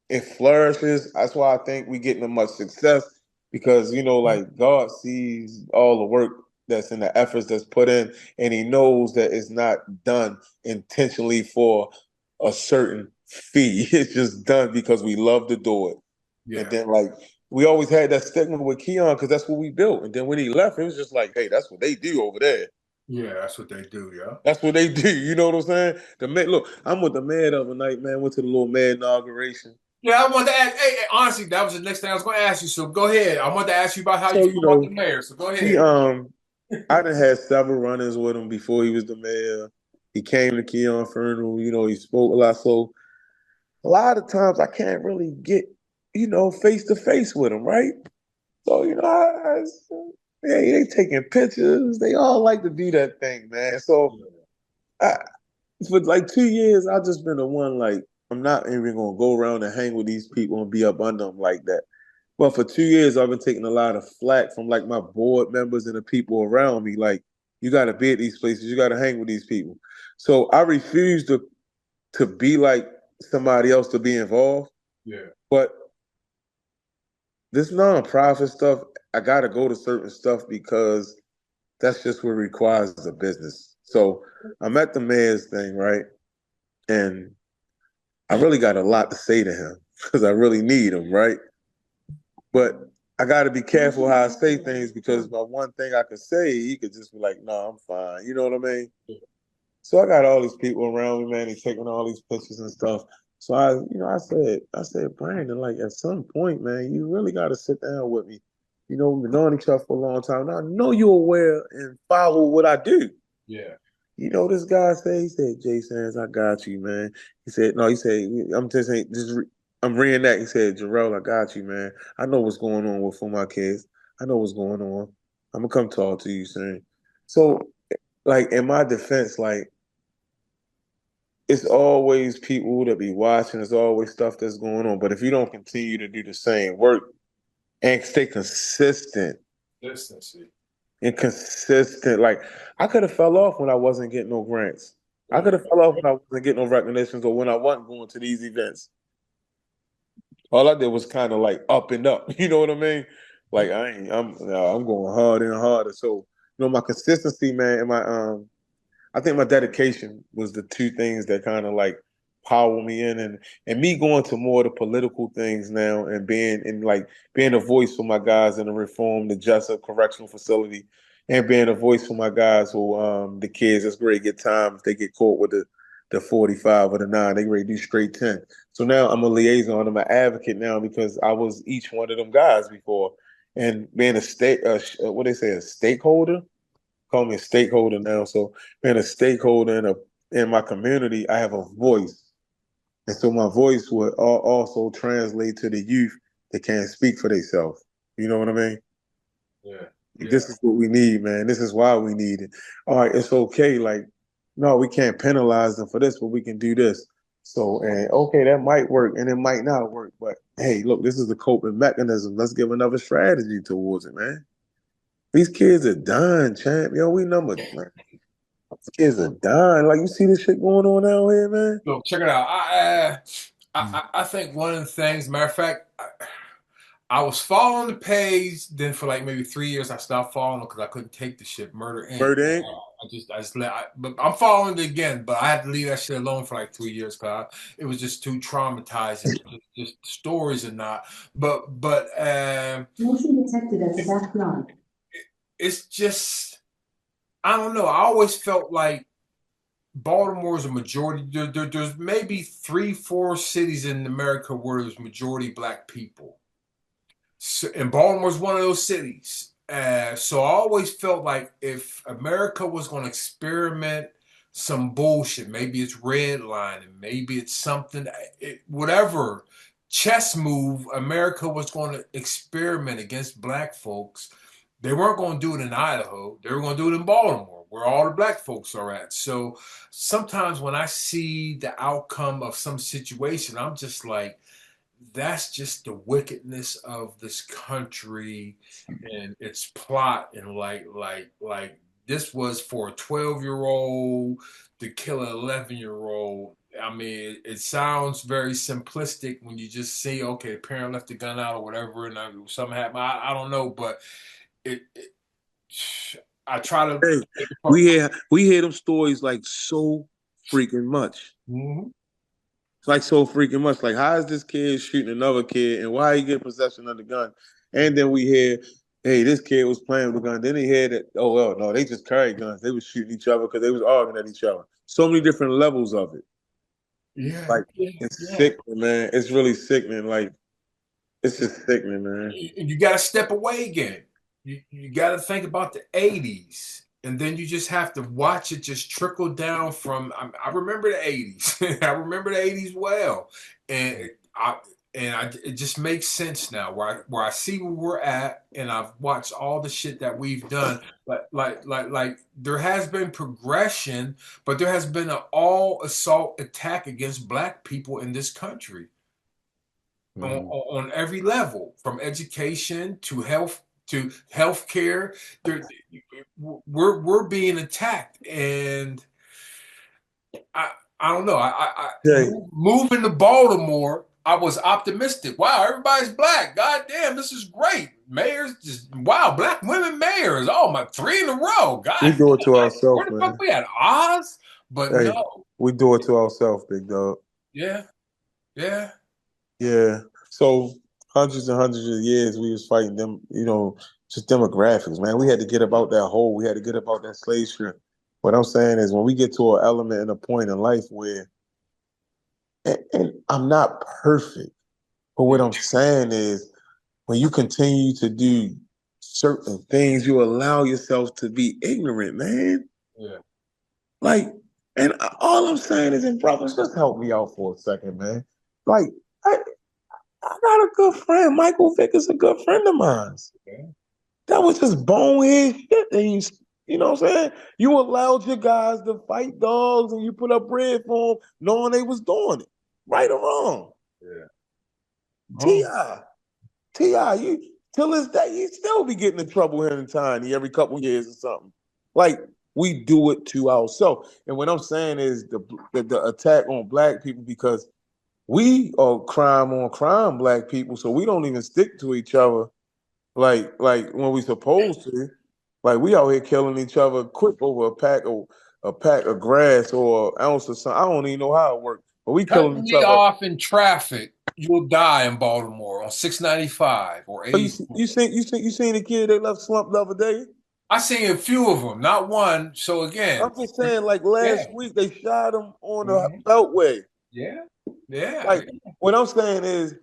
D: it flourishes. That's why I think we getting much success because, you know, like God sees all the work that's in the efforts that's put in, and he knows that it's not done intentionally for a certain fee. It's just done because we love to do it.
A: Yeah.
D: And then like we always had that stigma with Keon because that's what we built. And then when he left, it was just like, hey, that's what they do over there.
A: Yeah, that's what they do, yeah.
D: That's what they do. You know what I'm saying? The man, look, I'm with the man the other night, man. Went to the little man inauguration.
A: Yeah, I wanted to ask. Hey, honestly, that was the next thing I was going to ask you. So go ahead. I wanted to ask you about how you feel about the mayor. So go ahead.
D: He I done had several run-ins with him before he was the mayor. He came to Keon funeral. You know, he spoke a lot. So a lot of times I can't really get, you know, face to face with him, right? So you know, yeah, they taking pictures. They all like to do that thing, man. So for like 2 years, I've just been the one like I'm not even gonna go around and hang with these people and be up under them like that. But for 2 years, I've been taking a lot of flack from like my board members and the people around me. Like, you got to be at these places, you got to hang with these people. So I refuse to be like somebody else to be involved.
A: Yeah.
D: But this nonprofit stuff, I got to go to certain stuff because that's just what requires the business. So I'm at the mayor's thing, right? And I really got a lot to say to him because I really need him, right? But I got to be careful how I say things because my one thing I could say, he could just be like, "No, I'm fine." You know what I mean? So I got all these people around me, man. They taking all these pictures and stuff. So I said, Brandon, like at some point, man, you really got to sit down with me. You know, we've been knowing each other for a long time. Now I know you're aware and follow what I do.
A: Yeah.
D: You know, this guy said, he said, Jay Sands, I got you, man. He said, no, he said, I'm just saying, I'm reenacting. He said, Jerel, I got you, man. I know what's going on with for my kids. I know what's going on. I'm gonna come talk to you soon. So, like in my defense, like it's always people that be watching. There's always stuff that's going on. But if you don't continue to do the same work and stay consistent
A: Consistency.
D: and consistent, like I could have fell off when I wasn't getting no grants. I could have fell off when I wasn't getting no recognitions or when I wasn't going to these events. All I did was kind of like up and up. You know what I mean? Like I'm going harder and harder. So, my consistency, man, and my I think my dedication was the two things that kind of like power me in, and me going to more of the political things now and being a voice for my guys in the reform, the Jessup Correctional Facility, and being a voice for my guys who the kids that's great get time if they get caught with the 45 or the 9, they ready to do straight 10. So now I'm a liaison, I'm an advocate now because I was each one of them guys before, and being a what they say, a stakeholder, call me a stakeholder now. So being a stakeholder in my community, I have a voice. And so my voice would also translate to the youth that can't speak for themselves. You know what I mean?
A: Yeah.
D: This is what we need, man. This is why we need it. All right, it's okay. Like, no, we can't penalize them for this, but we can do this. So, and okay, that might work and it might not work. But hey, look, this is the coping mechanism. Let's give another strategy towards it, man. These kids are dying, champ. Yo, we number, man. These kids are dying. Like, you see this shit going on out here, man?
A: Look, check it out. I think one of the things, matter of fact, I was following the page. Then for like maybe 3 years, I stopped following because I couldn't take the shit. Murder Inc.
D: Murder Inc.
A: I just let. But I'm following it again. But I had to leave that shit alone for like 3 years because it was just too traumatizing. Just stories and not. But
E: motion detected at the back line.
A: It's just I don't know. I always felt like Baltimore is a majority. There's maybe 3, 4 cities in America where there's majority black people. So, and Baltimore's one of those cities. So I always felt like if America was going to experiment some bullshit, maybe it's redlining, maybe it's something, whatever chess move America was going to experiment against black folks, they weren't going to do it in Idaho. They were going to do it in Baltimore, where all the black folks are at. So sometimes when I see the outcome of some situation, I'm just like, that's just the wickedness of this country and its plot, and like this was for a 12-year-old to kill an 11-year-old. I mean, it sounds very simplistic when you just see, okay, the parent left the gun out or whatever, and something happened. I don't know, but it I try to.
D: Hey, we hear them stories like so freaking much.
A: Mm-hmm.
D: Like so freaking much. Like, how is this kid shooting another kid, and why he get possession of the gun? And then we hear, hey, this kid was playing with a gun. Then he hear that, oh well, no, they just carried guns. They was shooting each other because they was arguing at each other. So many different levels of it.
A: Yeah,
D: Like, it's sickening, man. It's really sickening. Like, it's just sickening, man.
A: You got to step away again. You got to think about the 80s, and then you just have to watch it just trickle down from. I remember the 80s. I remember the 80s well, and it just makes sense now where I see where we're at, and I've watched all the shit that we've done. But like there has been progression, but there has been an all assault attack against black people in this country. On every level, from education to healthcare. We're being attacked, and I don't know. Moving to Baltimore, I was optimistic. Wow, everybody's black. God damn, this is great. Mayors, just wow, black women mayors. Oh my, 3 in a row. God,
D: we do it to ourselves,
A: where the
D: man.
A: fuck we at? Oz? But
D: hey,
A: no.
D: we do it to ourselves, big dog.
A: Yeah.
D: So hundreds and hundreds of years we was fighting them, just demographics, man. We had to get about that hole. We had to get about that slave ship. What I'm saying is when we get to an element and a point in life where, and I'm not perfect, but what I'm saying is when you continue to do certain things, you allow yourself to be ignorant, man.
A: Yeah.
D: Like, and all I'm saying is, brothers, just help me out for a second, man. Like, I got a good friend. Michael Vick is a good friend of mine.
A: Okay.
D: That was just bonehead shit. And you know what I'm saying? You allowed your guys to fight dogs and you put up bread for them knowing they was doing it. Right or wrong.
A: Yeah.
D: T.I. T.I., you till this day, you still be getting in trouble here in Tiny every couple years or something. Like, we do it to ourselves. And what I'm saying is the attack on black people, because we are crime on crime black people, so we don't even stick to each other like when we supposed to. Like we out here killing each other quick over a pack of grass or an ounce of something. I don't even know how it works, but we killing
A: Cutting
D: each
A: me
D: other.
A: off in traffic, you'll die in Baltimore on 695 or
D: So
A: 80.
D: you seen the kid they left slumped the other day?
A: I seen a few of them, not one. So again,
D: I'm just saying, like
A: yeah,
D: last week they shot him on the
A: mhm,
D: beltway.
A: yeah, yeah.
D: Like what I'm saying is,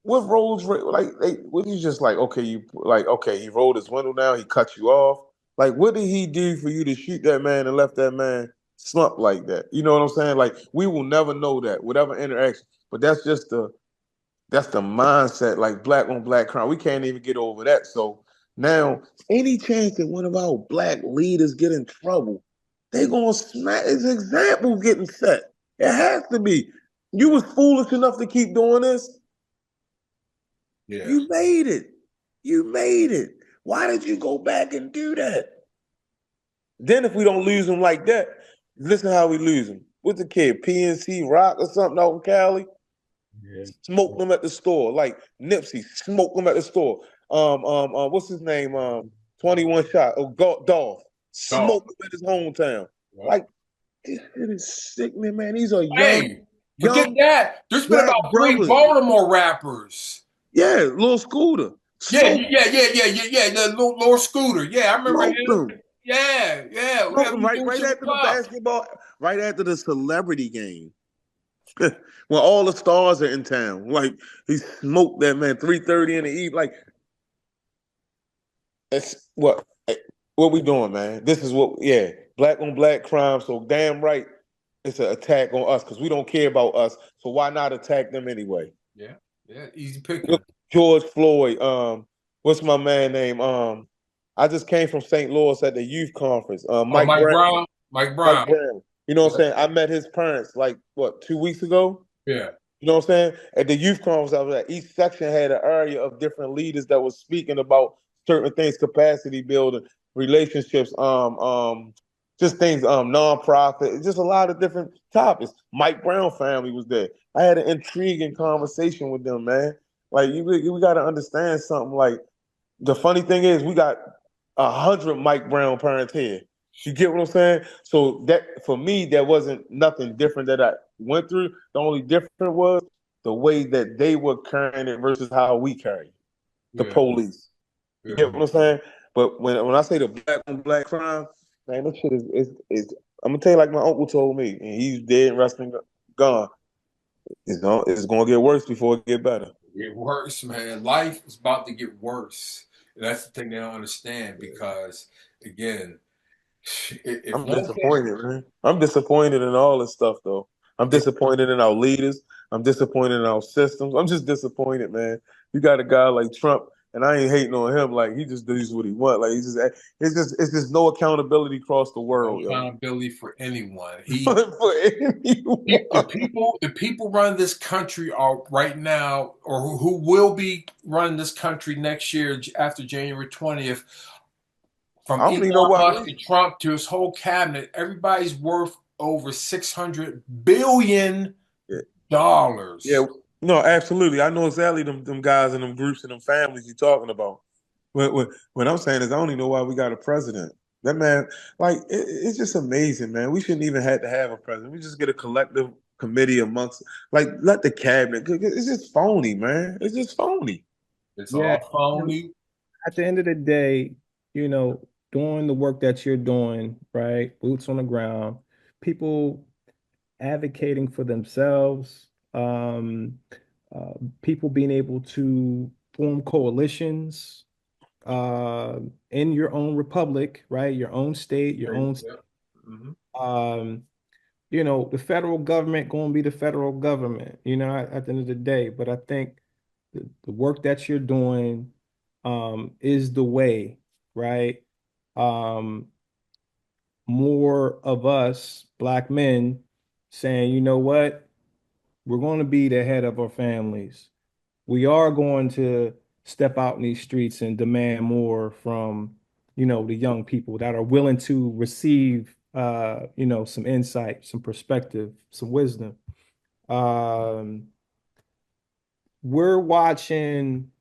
D: what roads like what you just like? Okay, he rolled his window down, he cut you off. Like what did he do for you to shoot that man and left that man slumped like that? You know what I'm saying? Like we will never know that, whatever interaction. But that's the mindset, like black on black crime. We can't even get over that. So now, any chance that one of our black leaders get in trouble, they gonna smack. It's example getting set. It has to be. You was foolish enough to keep doing this.
A: Yeah.
D: You made it. You made it. Why did you go back and do that? Then if we don't lose them like that, listen how we lose them. What's the kid? PNC Rock or something out in Cali?
C: Yeah.
D: Smoked them at the store. Like Nipsey, smoked them at the store. What's his name? 21 shot. Oh, Dolph.
A: So,
D: Smoked him at his hometown.
A: yeah.
D: Like, this shit is sickening, man. These are
A: Hey, forget
D: young
A: that. There's been
D: black
A: about three
D: brothers.
A: Baltimore rappers.
D: Yeah, little Scooter.
A: Yeah,
D: Smoked,
A: yeah. The Lord Scooter. Yeah, I remember
D: smoked
A: him.
D: them.
A: Yeah.
D: Smoked them
A: We doing
D: right
A: shit with
D: after the
A: Puff.
D: basketball, right after the celebrity game. When all the stars are in town. Like, he smoked that man 3:30 in the evening. Like, that's what we doing, man. This is what, yeah, black on black crime. So damn right, it's an attack on us because we don't care about us. So why not attack them anyway?
A: Yeah, easy picking.
D: Look, George Floyd. What's my man name? I just came from St. Louis at the youth conference.
A: Oh,
D: Mike
A: Mike
D: Brown.
A: Brown. Mike
D: Mike
A: Brown.
D: Brown. You know what I'm
A: Yeah.
D: saying? I met his parents like what 2 weeks ago.
A: Yeah.
D: You know what I'm saying? At the youth conference I was at, each section had an area of different leaders that was speaking about certain things, capacity building, relationships, just things, nonprofit, just a lot of different topics. Mike Brown family was there. I had an intriguing conversation with them, man. Like we got to understand something. Like the funny thing is, we got 100 Mike Brown parents here. You get what I'm saying? So that for me, there wasn't nothing different that I went through. The only difference was the way that they were carrying it versus how we carry it. The
A: Yeah.
D: police. You
A: Yeah.
D: get what I'm saying? But when I say the black on black crime, man, that shit is I'm gonna tell you like my uncle told me, and he's dead and resting gone. It's gonna get worse before it get better.
A: Get worse, man. Life is about to get worse. And that's the thing they don't understand because, again, if
D: I'm
A: one thing,
D: disappointed, man. I'm disappointed in all this stuff, though. I'm disappointed in our leaders. I'm disappointed in our systems. I'm just disappointed, man. You got a guy like Trump, and I ain't hating on him. Like he just does what he want. Like it's just no accountability across the
A: no
D: world, yo.
A: accountability for anyone.
D: For anyone.
A: The people running this country are right now, or who will be running this country next year after January 20th, from
D: I don't even know
A: Elon
D: why.
A: Musk to Trump to his whole cabinet, everybody's worth over $600 billion.
D: Yeah, no, absolutely. I know exactly them guys and them groups and them families you're talking about. What I'm saying is, I don't even know why we got a president. That man, like, it's just amazing, man. We shouldn't even have to have a president. We just get a collective committee amongst, like, let the cabinet. It's just phony, man. It's just phony.
A: It's
C: Yeah.
A: all phony.
C: At the end of the day, doing the work that you're doing, right? Boots on the ground, people advocating for themselves, uh, people being able to form coalitions uh, in your own republic, right? Your own state, your own,
A: Yeah. Mhm.
C: um, the federal government going to be the federal government, at the end of the day. But I think the work that you're doing is the way, right? Um, more of us black men saying, you know what, we're going to be the head of our families. We are going to step out in these streets and demand more from, the young people that are willing to receive, some insight, some perspective, some wisdom. We're watching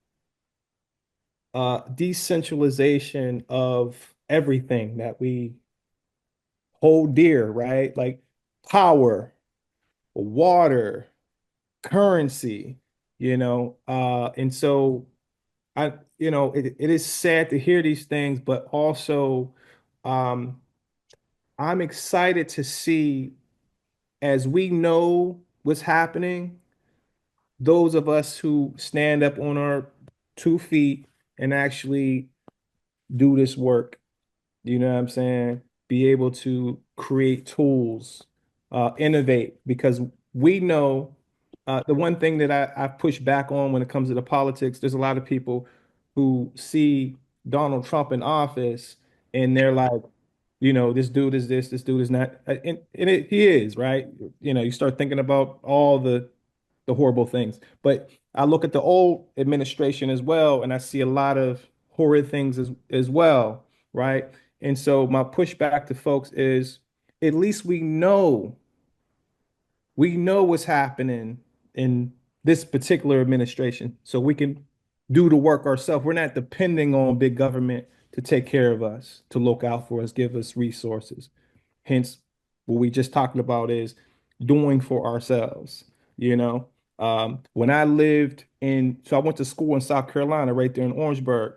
C: decentralization of everything that we hold dear, right? Like power, water, currency, and so it is sad to hear these things, but also um, I'm excited to see as we know what's happening, those of us who stand up on our 2 feet and actually do this work. You know what I'm saying? Be able to create tools, innovate, because we know the one thing that I push back on when it comes to the politics, there's a lot of people who see Donald Trump in office and they're like, this dude is this dude is not. He is, right? You start thinking about all the horrible things. But I look at the old administration as well, and I see a lot of horrid things as well, right? And so my pushback to folks is at least we know what's happening in this particular administration, so we can do the work ourselves. We're not depending on big government to take care of us, to look out for us, give us resources. Hence, what we just talked about is doing for ourselves. You know, when I lived so I went to school in South Carolina, right there in Orangeburg.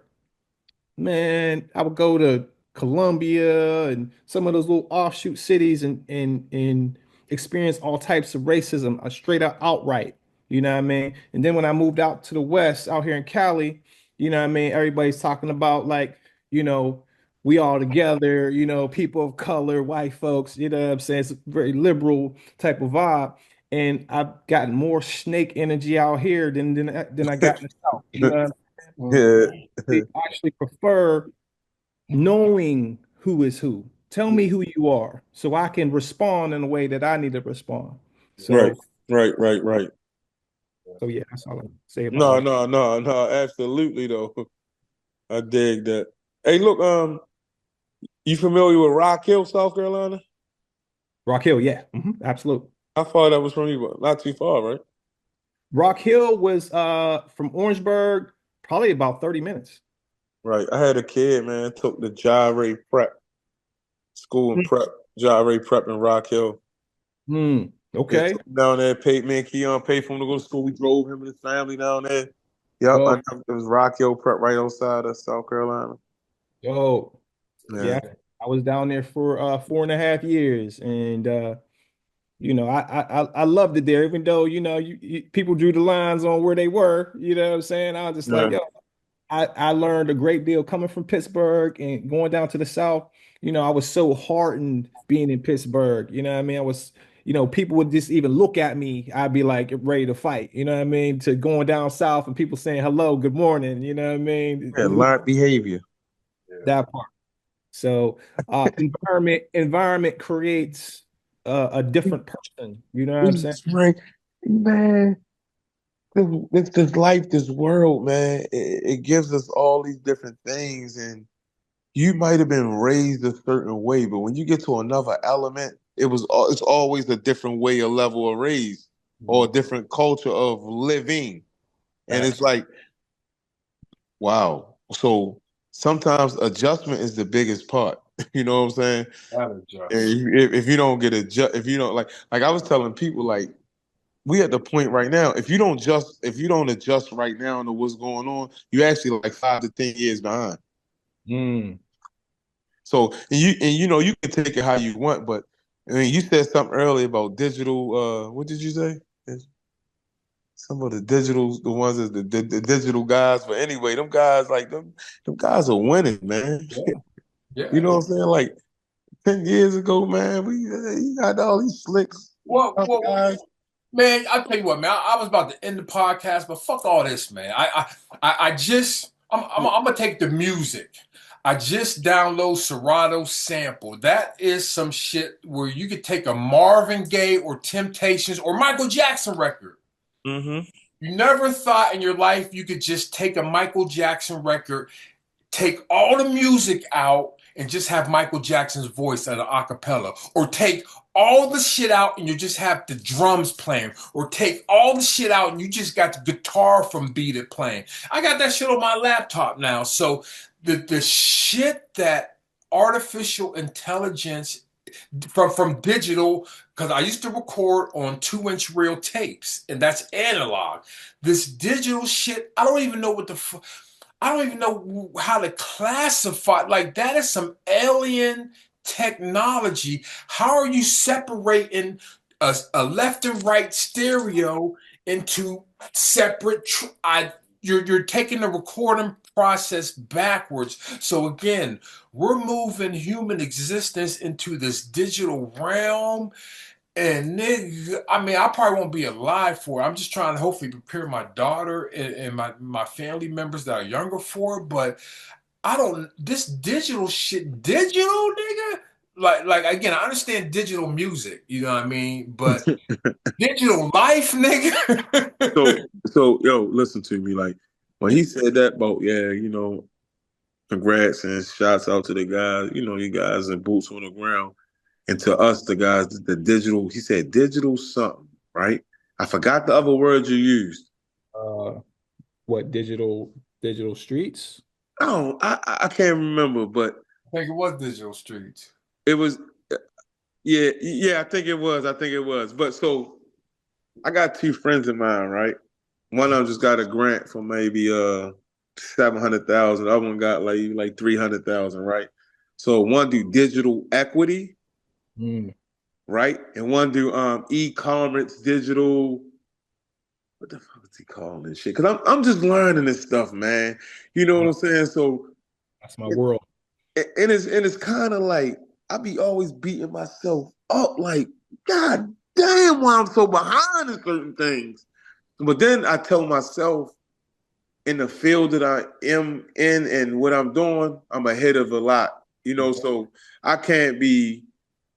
C: Man, I would go to Columbia and some of those little offshoot cities and experience all types of racism, straight out outright. You know what I mean? And then when I moved out to the West, out here in Cali, what I mean, everybody's talking about like, you know, we all together, people of color, white folks, you know what I'm saying? It's a very liberal type of vibe. And I've gotten more snake energy out here than I got in the South. You know what I'm
B: Yeah.
C: saying? I actually prefer knowing who is who. Tell me who you are so I can respond in a way that I need to respond.
B: Right,
C: So,
B: right.
C: yeah, that's all I say about
B: No,
C: that.
B: no, no, no, absolutely though. I dig that. Hey, look, you familiar with Rock Hill, South Carolina?
C: Rock Hill, yeah, absolutely.
B: How far that was from you? Not too far, right?
C: Rock Hill was from Orangeburg, probably about 30 minutes.
B: Right. I had a kid, man, took the Jahi prep school and prep, Jahi prep in Rock Hill. Yeah,
C: Okay.
B: took him down there, paid me and Keon paid for him to go to school. We drove him and his family down there. Yep,
C: Oh,
B: it was Rock Hill prep right outside of South Carolina.
C: oh,
B: Yeah.
C: yeah. I was down there for 4.5 years, and I loved it there, even though people drew the lines on where they were. You know what I'm saying? I was just like,
B: Yeah.
C: yo, I learned a great deal coming from Pittsburgh and going down to the South. I was so heartened being in Pittsburgh. You know what I mean? I was, people would just even look at me. I'd be like ready to fight. You know what I mean? To going down South and people saying hello, good morning. You know what I mean?
B: Yeah, learned behavior.
C: That part. So environment creates a different person. You know what I'm saying?
B: That's right. Man, this life, this world, man, it gives us all these different things. And you might have been raised a certain way, but when you get to another element, it's always a different way, a level of raise, or a different culture of living. And it's
C: Facts.
B: like, wow. So sometimes adjustment is the biggest part. You know what I'm saying?
A: That adjust.
B: If you don't get if you don't like I was telling people, like, we at the point right now, if you don't adjust right now to what's going on, you actually like 5 to 10 years behind.
C: Mm.
B: So you can take it how you want, but I mean, you said something earlier about digital. What did you say? Some of the digital, the ones that the digital guys. But anyway, them guys like them guys are winning, man.
A: Yeah.
B: You know what I'm saying? Like 10 years ago, man, we you got all these slicks
A: Well,
B: tough guys.
A: Man, I'll tell you what, man. I was about to end the podcast, but fuck all this, man. I'm gonna take the music. I just download Serato sample. That is some shit where you could take a Marvin Gaye or Temptations or Michael Jackson record.
F: Mm-hmm.
A: You never thought in your life you could just take a Michael Jackson record, take all the music out, and just have Michael Jackson's voice at an acapella, or take all the shit out and you just have the drums playing, or take all the shit out and you just got the guitar from Beat It playing. I got that shit on my laptop now. So the shit that artificial intelligence from digital, because I used to record on 2-inch reel tapes, and that's analog. This digital shit, I don't even know what the I don't even know how to classify. Like, that is some alien technology. How are you separating a left and right stereo into separate? You're taking the recording process backwards. So again, we're moving human existence into this digital realm. And nigga, I mean, I probably won't be alive for it. I'm just trying to hopefully prepare my daughter and my family members that are younger for it. But I don't, this digital shit, digital nigga. Like again, I understand digital music, you know what I mean? But digital life,
D: So,
A: nigga.
D: so yo, listen to me. Like when he said that about, yeah, congrats and shouts out to the guys, you guys in boots on the ground. And to us, the guys, the digital, he said digital something, right? I forgot the other words you used.
C: Uh, what digital streets?
D: I can't remember, but
A: I think it was Digital Streets.
D: it was, yeah, I think it was. I think it was. But so I got two friends of mine, right? One of them just got a grant for maybe 700,000. The other one got like 300,000, right? So one do digital equity,
C: Mm.
D: right? And one do e-commerce digital. What the fuck is he calling this shit? Because I'm just learning this stuff, man. You know what I'm saying? So
C: That's my world.
D: it's kind of like I be always beating myself up, like, God damn, why I'm so behind in certain things. But then I tell myself, in the field that I am in and what I'm doing, I'm ahead of a lot. So I can't be,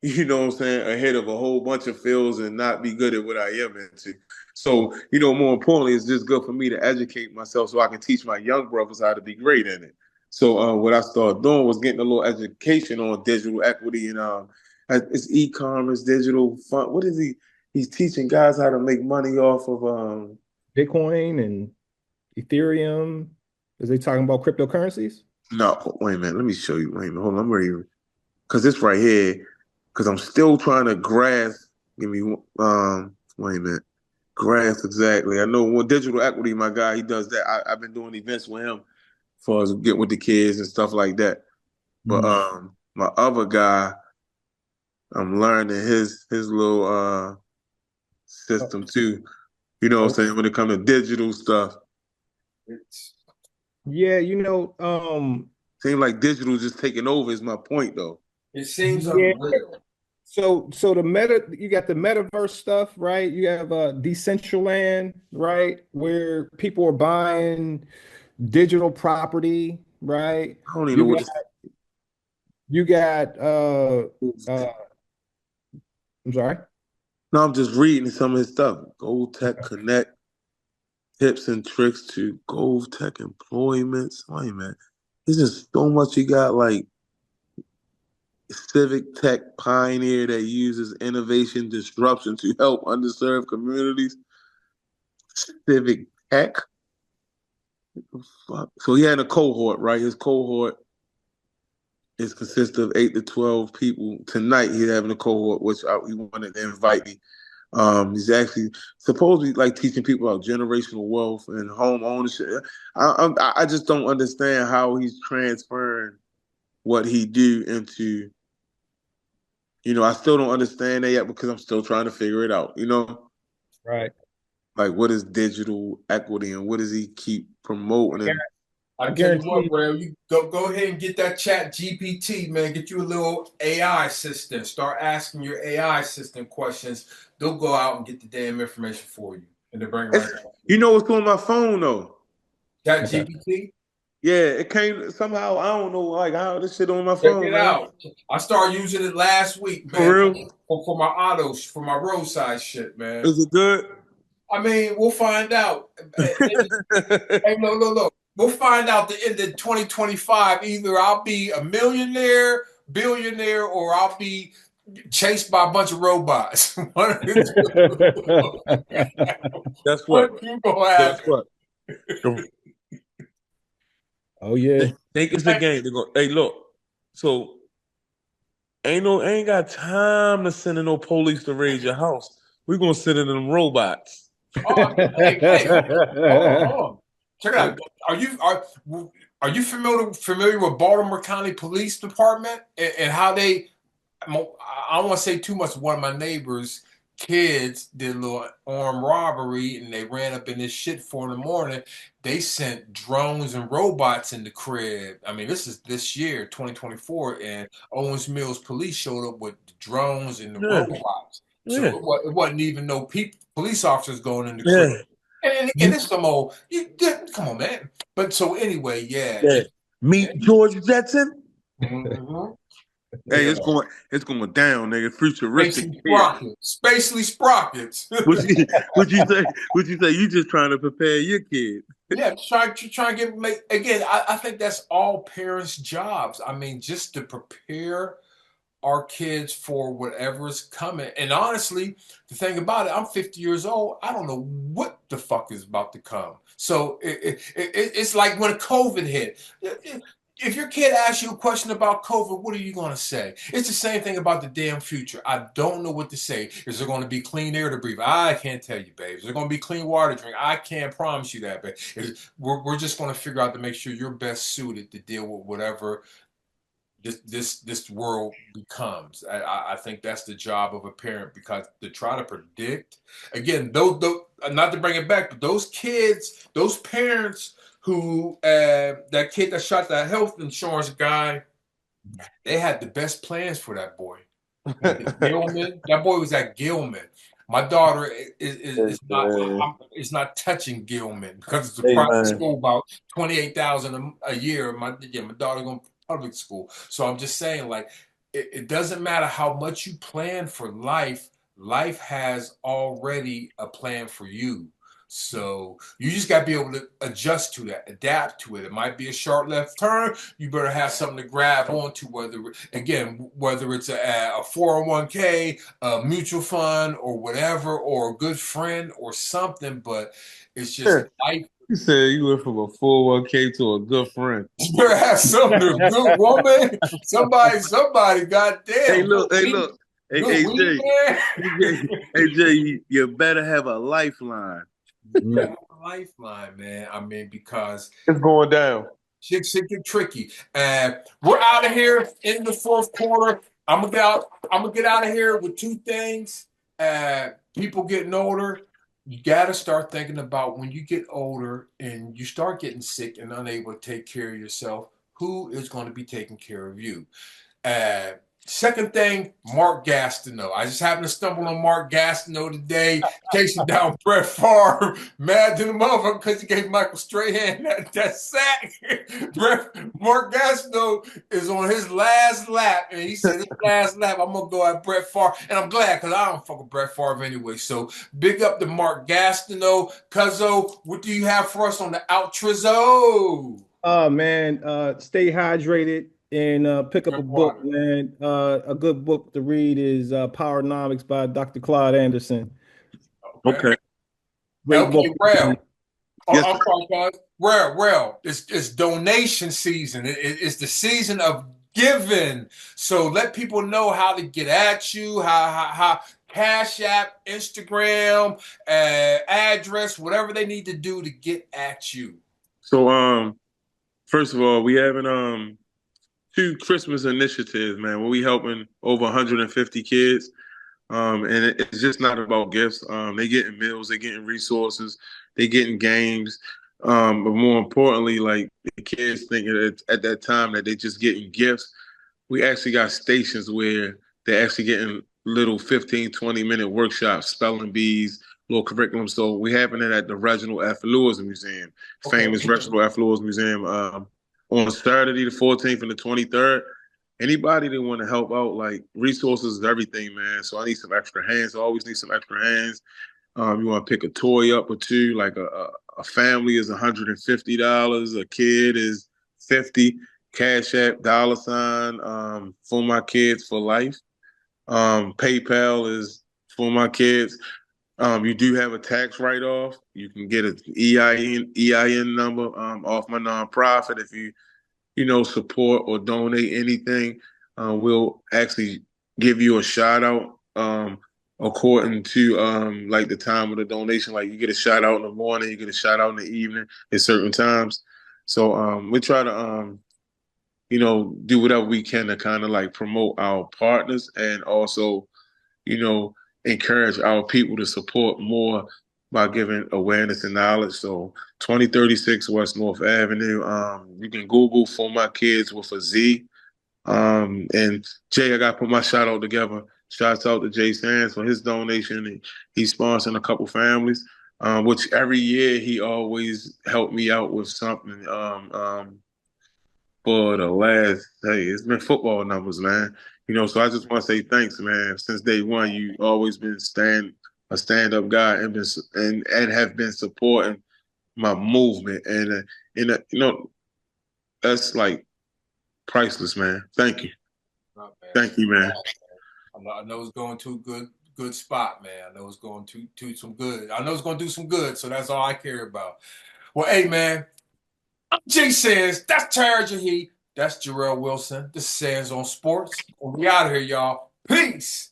D: what I'm saying, ahead of a whole bunch of fields and not be good at what I am into. So, more importantly, it's just good for me to educate myself so I can teach my young brothers how to be great in it. So what I started doing was getting a little education on digital equity and it's e-commerce, digital fund. What is he? He's teaching guys how to make money off of
C: Bitcoin and Ethereum. Is they talking about cryptocurrencies?
D: No, wait a minute. Let me show you. Wait a minute. Hold on. I'm ready. Because this right here, because I'm still trying to grasp. Give me, wait a minute. Grasp exactly. I know when digital equity, my guy, he does that. I've been doing events with him for us get with the kids and stuff like that. But my other guy, I'm learning his little system too. You know what I'm saying? When it comes to digital stuff.
C: Yeah,
D: Seems like digital just taking over is my point though.
A: It seems
C: yeah.
A: unreal.
C: So you got the metaverse stuff, right? You have Decentraland, right? Where people are buying digital property, right?
D: I don't even know what this
C: You got I'm sorry.
D: No, I'm just reading some of his stuff. Gold Tech Connect, tips and tricks to Gold Tech employments. Wait, man. There's just so much you got, like civic tech pioneer that uses innovation disruption to help underserved communities. Civic tech? Fuck. So he had a cohort, right? His cohort is consists of 8 to 12 people. Tonight he's having a cohort, which he wanted to invite me. He's actually supposedly like teaching people about generational wealth and home ownership. I just don't understand how he's transferring what he do into. I still don't understand that yet because I'm still trying to figure it out.
C: Right.
D: Like what is digital equity and what does he keep promoting?
A: I tell you what, bro, you go ahead and get that chat GPT, man. Get you a little AI assistant. Start asking your AI assistant questions. They'll go out and get the damn information for you. And they bring it right back.
D: You know what's on my phone though?
A: Chat GPT?
D: Yeah, it came somehow. I don't know like how this shit on my
A: Check
D: phone,
A: it
D: man.
A: out. I started using it last week, man.
D: For real?
A: For my autos, for my roadside shit, man.
D: Is it good?
A: I mean, we'll find out. Hey, look. We'll find out the end of 2025. Either I'll be a millionaire, billionaire, or I'll be chased by a bunch of robots.
D: That's what. That's what.
C: Oh yeah.
D: Think it's a game. They go, hey, look. So ain't got time to send in no police to raid your house. We're gonna send in them robots.
A: Oh, hey, hold on. Check it out. Are you familiar with Baltimore County Police Department and how they? I don't want to say too much. One of my neighbors' kids did a little armed robbery, and they ran up in this shit 4 in the morning. They sent drones and robots in the crib. I mean, this is this year, 2024, and Owens Mills Police showed up with the drones and the robots. So it wasn't even no police officers going in the crib. And again, it's some old. Come on, man. But so anyway, yeah.
D: Meet George Jetson.
A: Mm-hmm.
D: Hey, it's going down, nigga. Futuristic.
A: Spacely sprockets.
D: What you say? You just trying to prepare your kid.
A: Yeah, trying to make again. I think that's all parents' jobs. I mean, just to prepare our kids for whatever's coming. And honestly, the thing about it, I'm 50 years old. I don't know what the fuck is about to come. So it's like when COVID hit. If your kid asks you a question about COVID, what are you going to say? It's the same thing about the damn future. I don't know what to say. Is there going to be clean air to breathe? I can't tell you, babe. Is there going to be clean water to drink? I can't promise you that, babe. We're just going to figure out to make sure you're best suited to deal with whatever this world becomes. I think that's the job of a parent, because to try to predict, again, those not to bring it back, but those kids, those parents who that kid that shot that health insurance guy, they had the best plans for that boy. Gilman, that boy was at Gilman. My daughter is not touching Gilman because it's a private school, about $28,000 a year. My daughter going to public school. So I'm just saying, like, it doesn't matter how much you plan for life. Life has already a plan for you. So you just got to be able to adjust to that, adapt to it. It might be a sharp left turn. You better have something to grab onto, whether it's a 401k, a mutual fund, or whatever, or a good friend or something. But it's just life.
D: You said you went from a 401k to a good friend.
A: You better have something to do, woman. Somebody, goddamn.
D: Hey, look. Hey, Jay, you better have a lifeline.
A: Lifeline, man. I mean, because
D: it's going down.
A: Shit get tricky. We're out of here in the fourth quarter. I'm gonna get out of here with two things. People getting older, you gotta start thinking about when you get older and you start getting sick and unable to take care of yourself, who is going to be taking care of you? Second thing, Mark Gastineau. I just happened to stumble on Mark Gastineau today, chasing down Brett Favre, mad to the motherfucker because he gave Michael Strahan that sack. Mark Gastineau is on his last lap, and he said, his last lap, I'm going to go at Brett Favre. And I'm glad, because I don't fuck with Brett Favre anyway. So big up to Mark Gastineau. Cuzzo, what do you have for us on the outro?
C: Oh, man, stay hydrated. And pick up a book, man. A good book to read is Powernomics by Dr. Claude Anderson.
A: Okay. Great book. Rel. I'm sorry, guys. Rel. It's donation season. It's the season of giving. So let people know how to get at you, how Cash App, Instagram, address, whatever they need to do to get at you.
D: So, first of all, we having 2 Christmas initiatives, man, where we helping over 150 kids. And it's just not about gifts. They getting meals, they getting resources, they getting games. But more importantly, like the kids thinking at that time that they're just getting gifts. We actually got stations where they're actually getting little 15, 20-minute workshops, spelling bees, little curriculum. So we having it at the Reginald F. Lewis Museum, famous Reginald F. Lewis Museum, on Saturday the 14th and the 23rd. Anybody that want to help out, like resources is everything, man. So I need some extra hands. I always need some extra hands. You want to pick a toy up or two, like a family is $150, a kid is 50. Cash App, dollar sign, for my kids for life. PayPal is for my kids. You do have a tax write-off. You can get an EIN number off my nonprofit if you support or donate anything. We'll actually give you a shout out according to like the time of the donation. Like you get a shout out in the morning, you get a shout out in the evening at certain times. So we try to do whatever we can to kind of like promote our partners and also, you know, encourage our people to support more by giving awareness and knowledge. So 2036 West North Avenue. You can Google For My Kids with a Z. And Jay, I got to put my shout out together. Shouts out to Jay Sands for his donation. He's sponsoring a couple families, which every year he always helped me out with something. For the last, hey, it's been football numbers, man. So I just want to say thanks, man. Since day one, you always been a stand up guy and and have been supporting my movement, and that's like priceless, man. Thank you,
A: Oh, man.
D: thank you, man.
A: I know it's going to a good spot, man. I know it's going to some good. I know it's going to do some good, so that's all I care about. Well, hey, man, Jay says that's Tahir Jahi. That's Jerel Wilson. This is Sands on Sports. We out of here, y'all. Peace.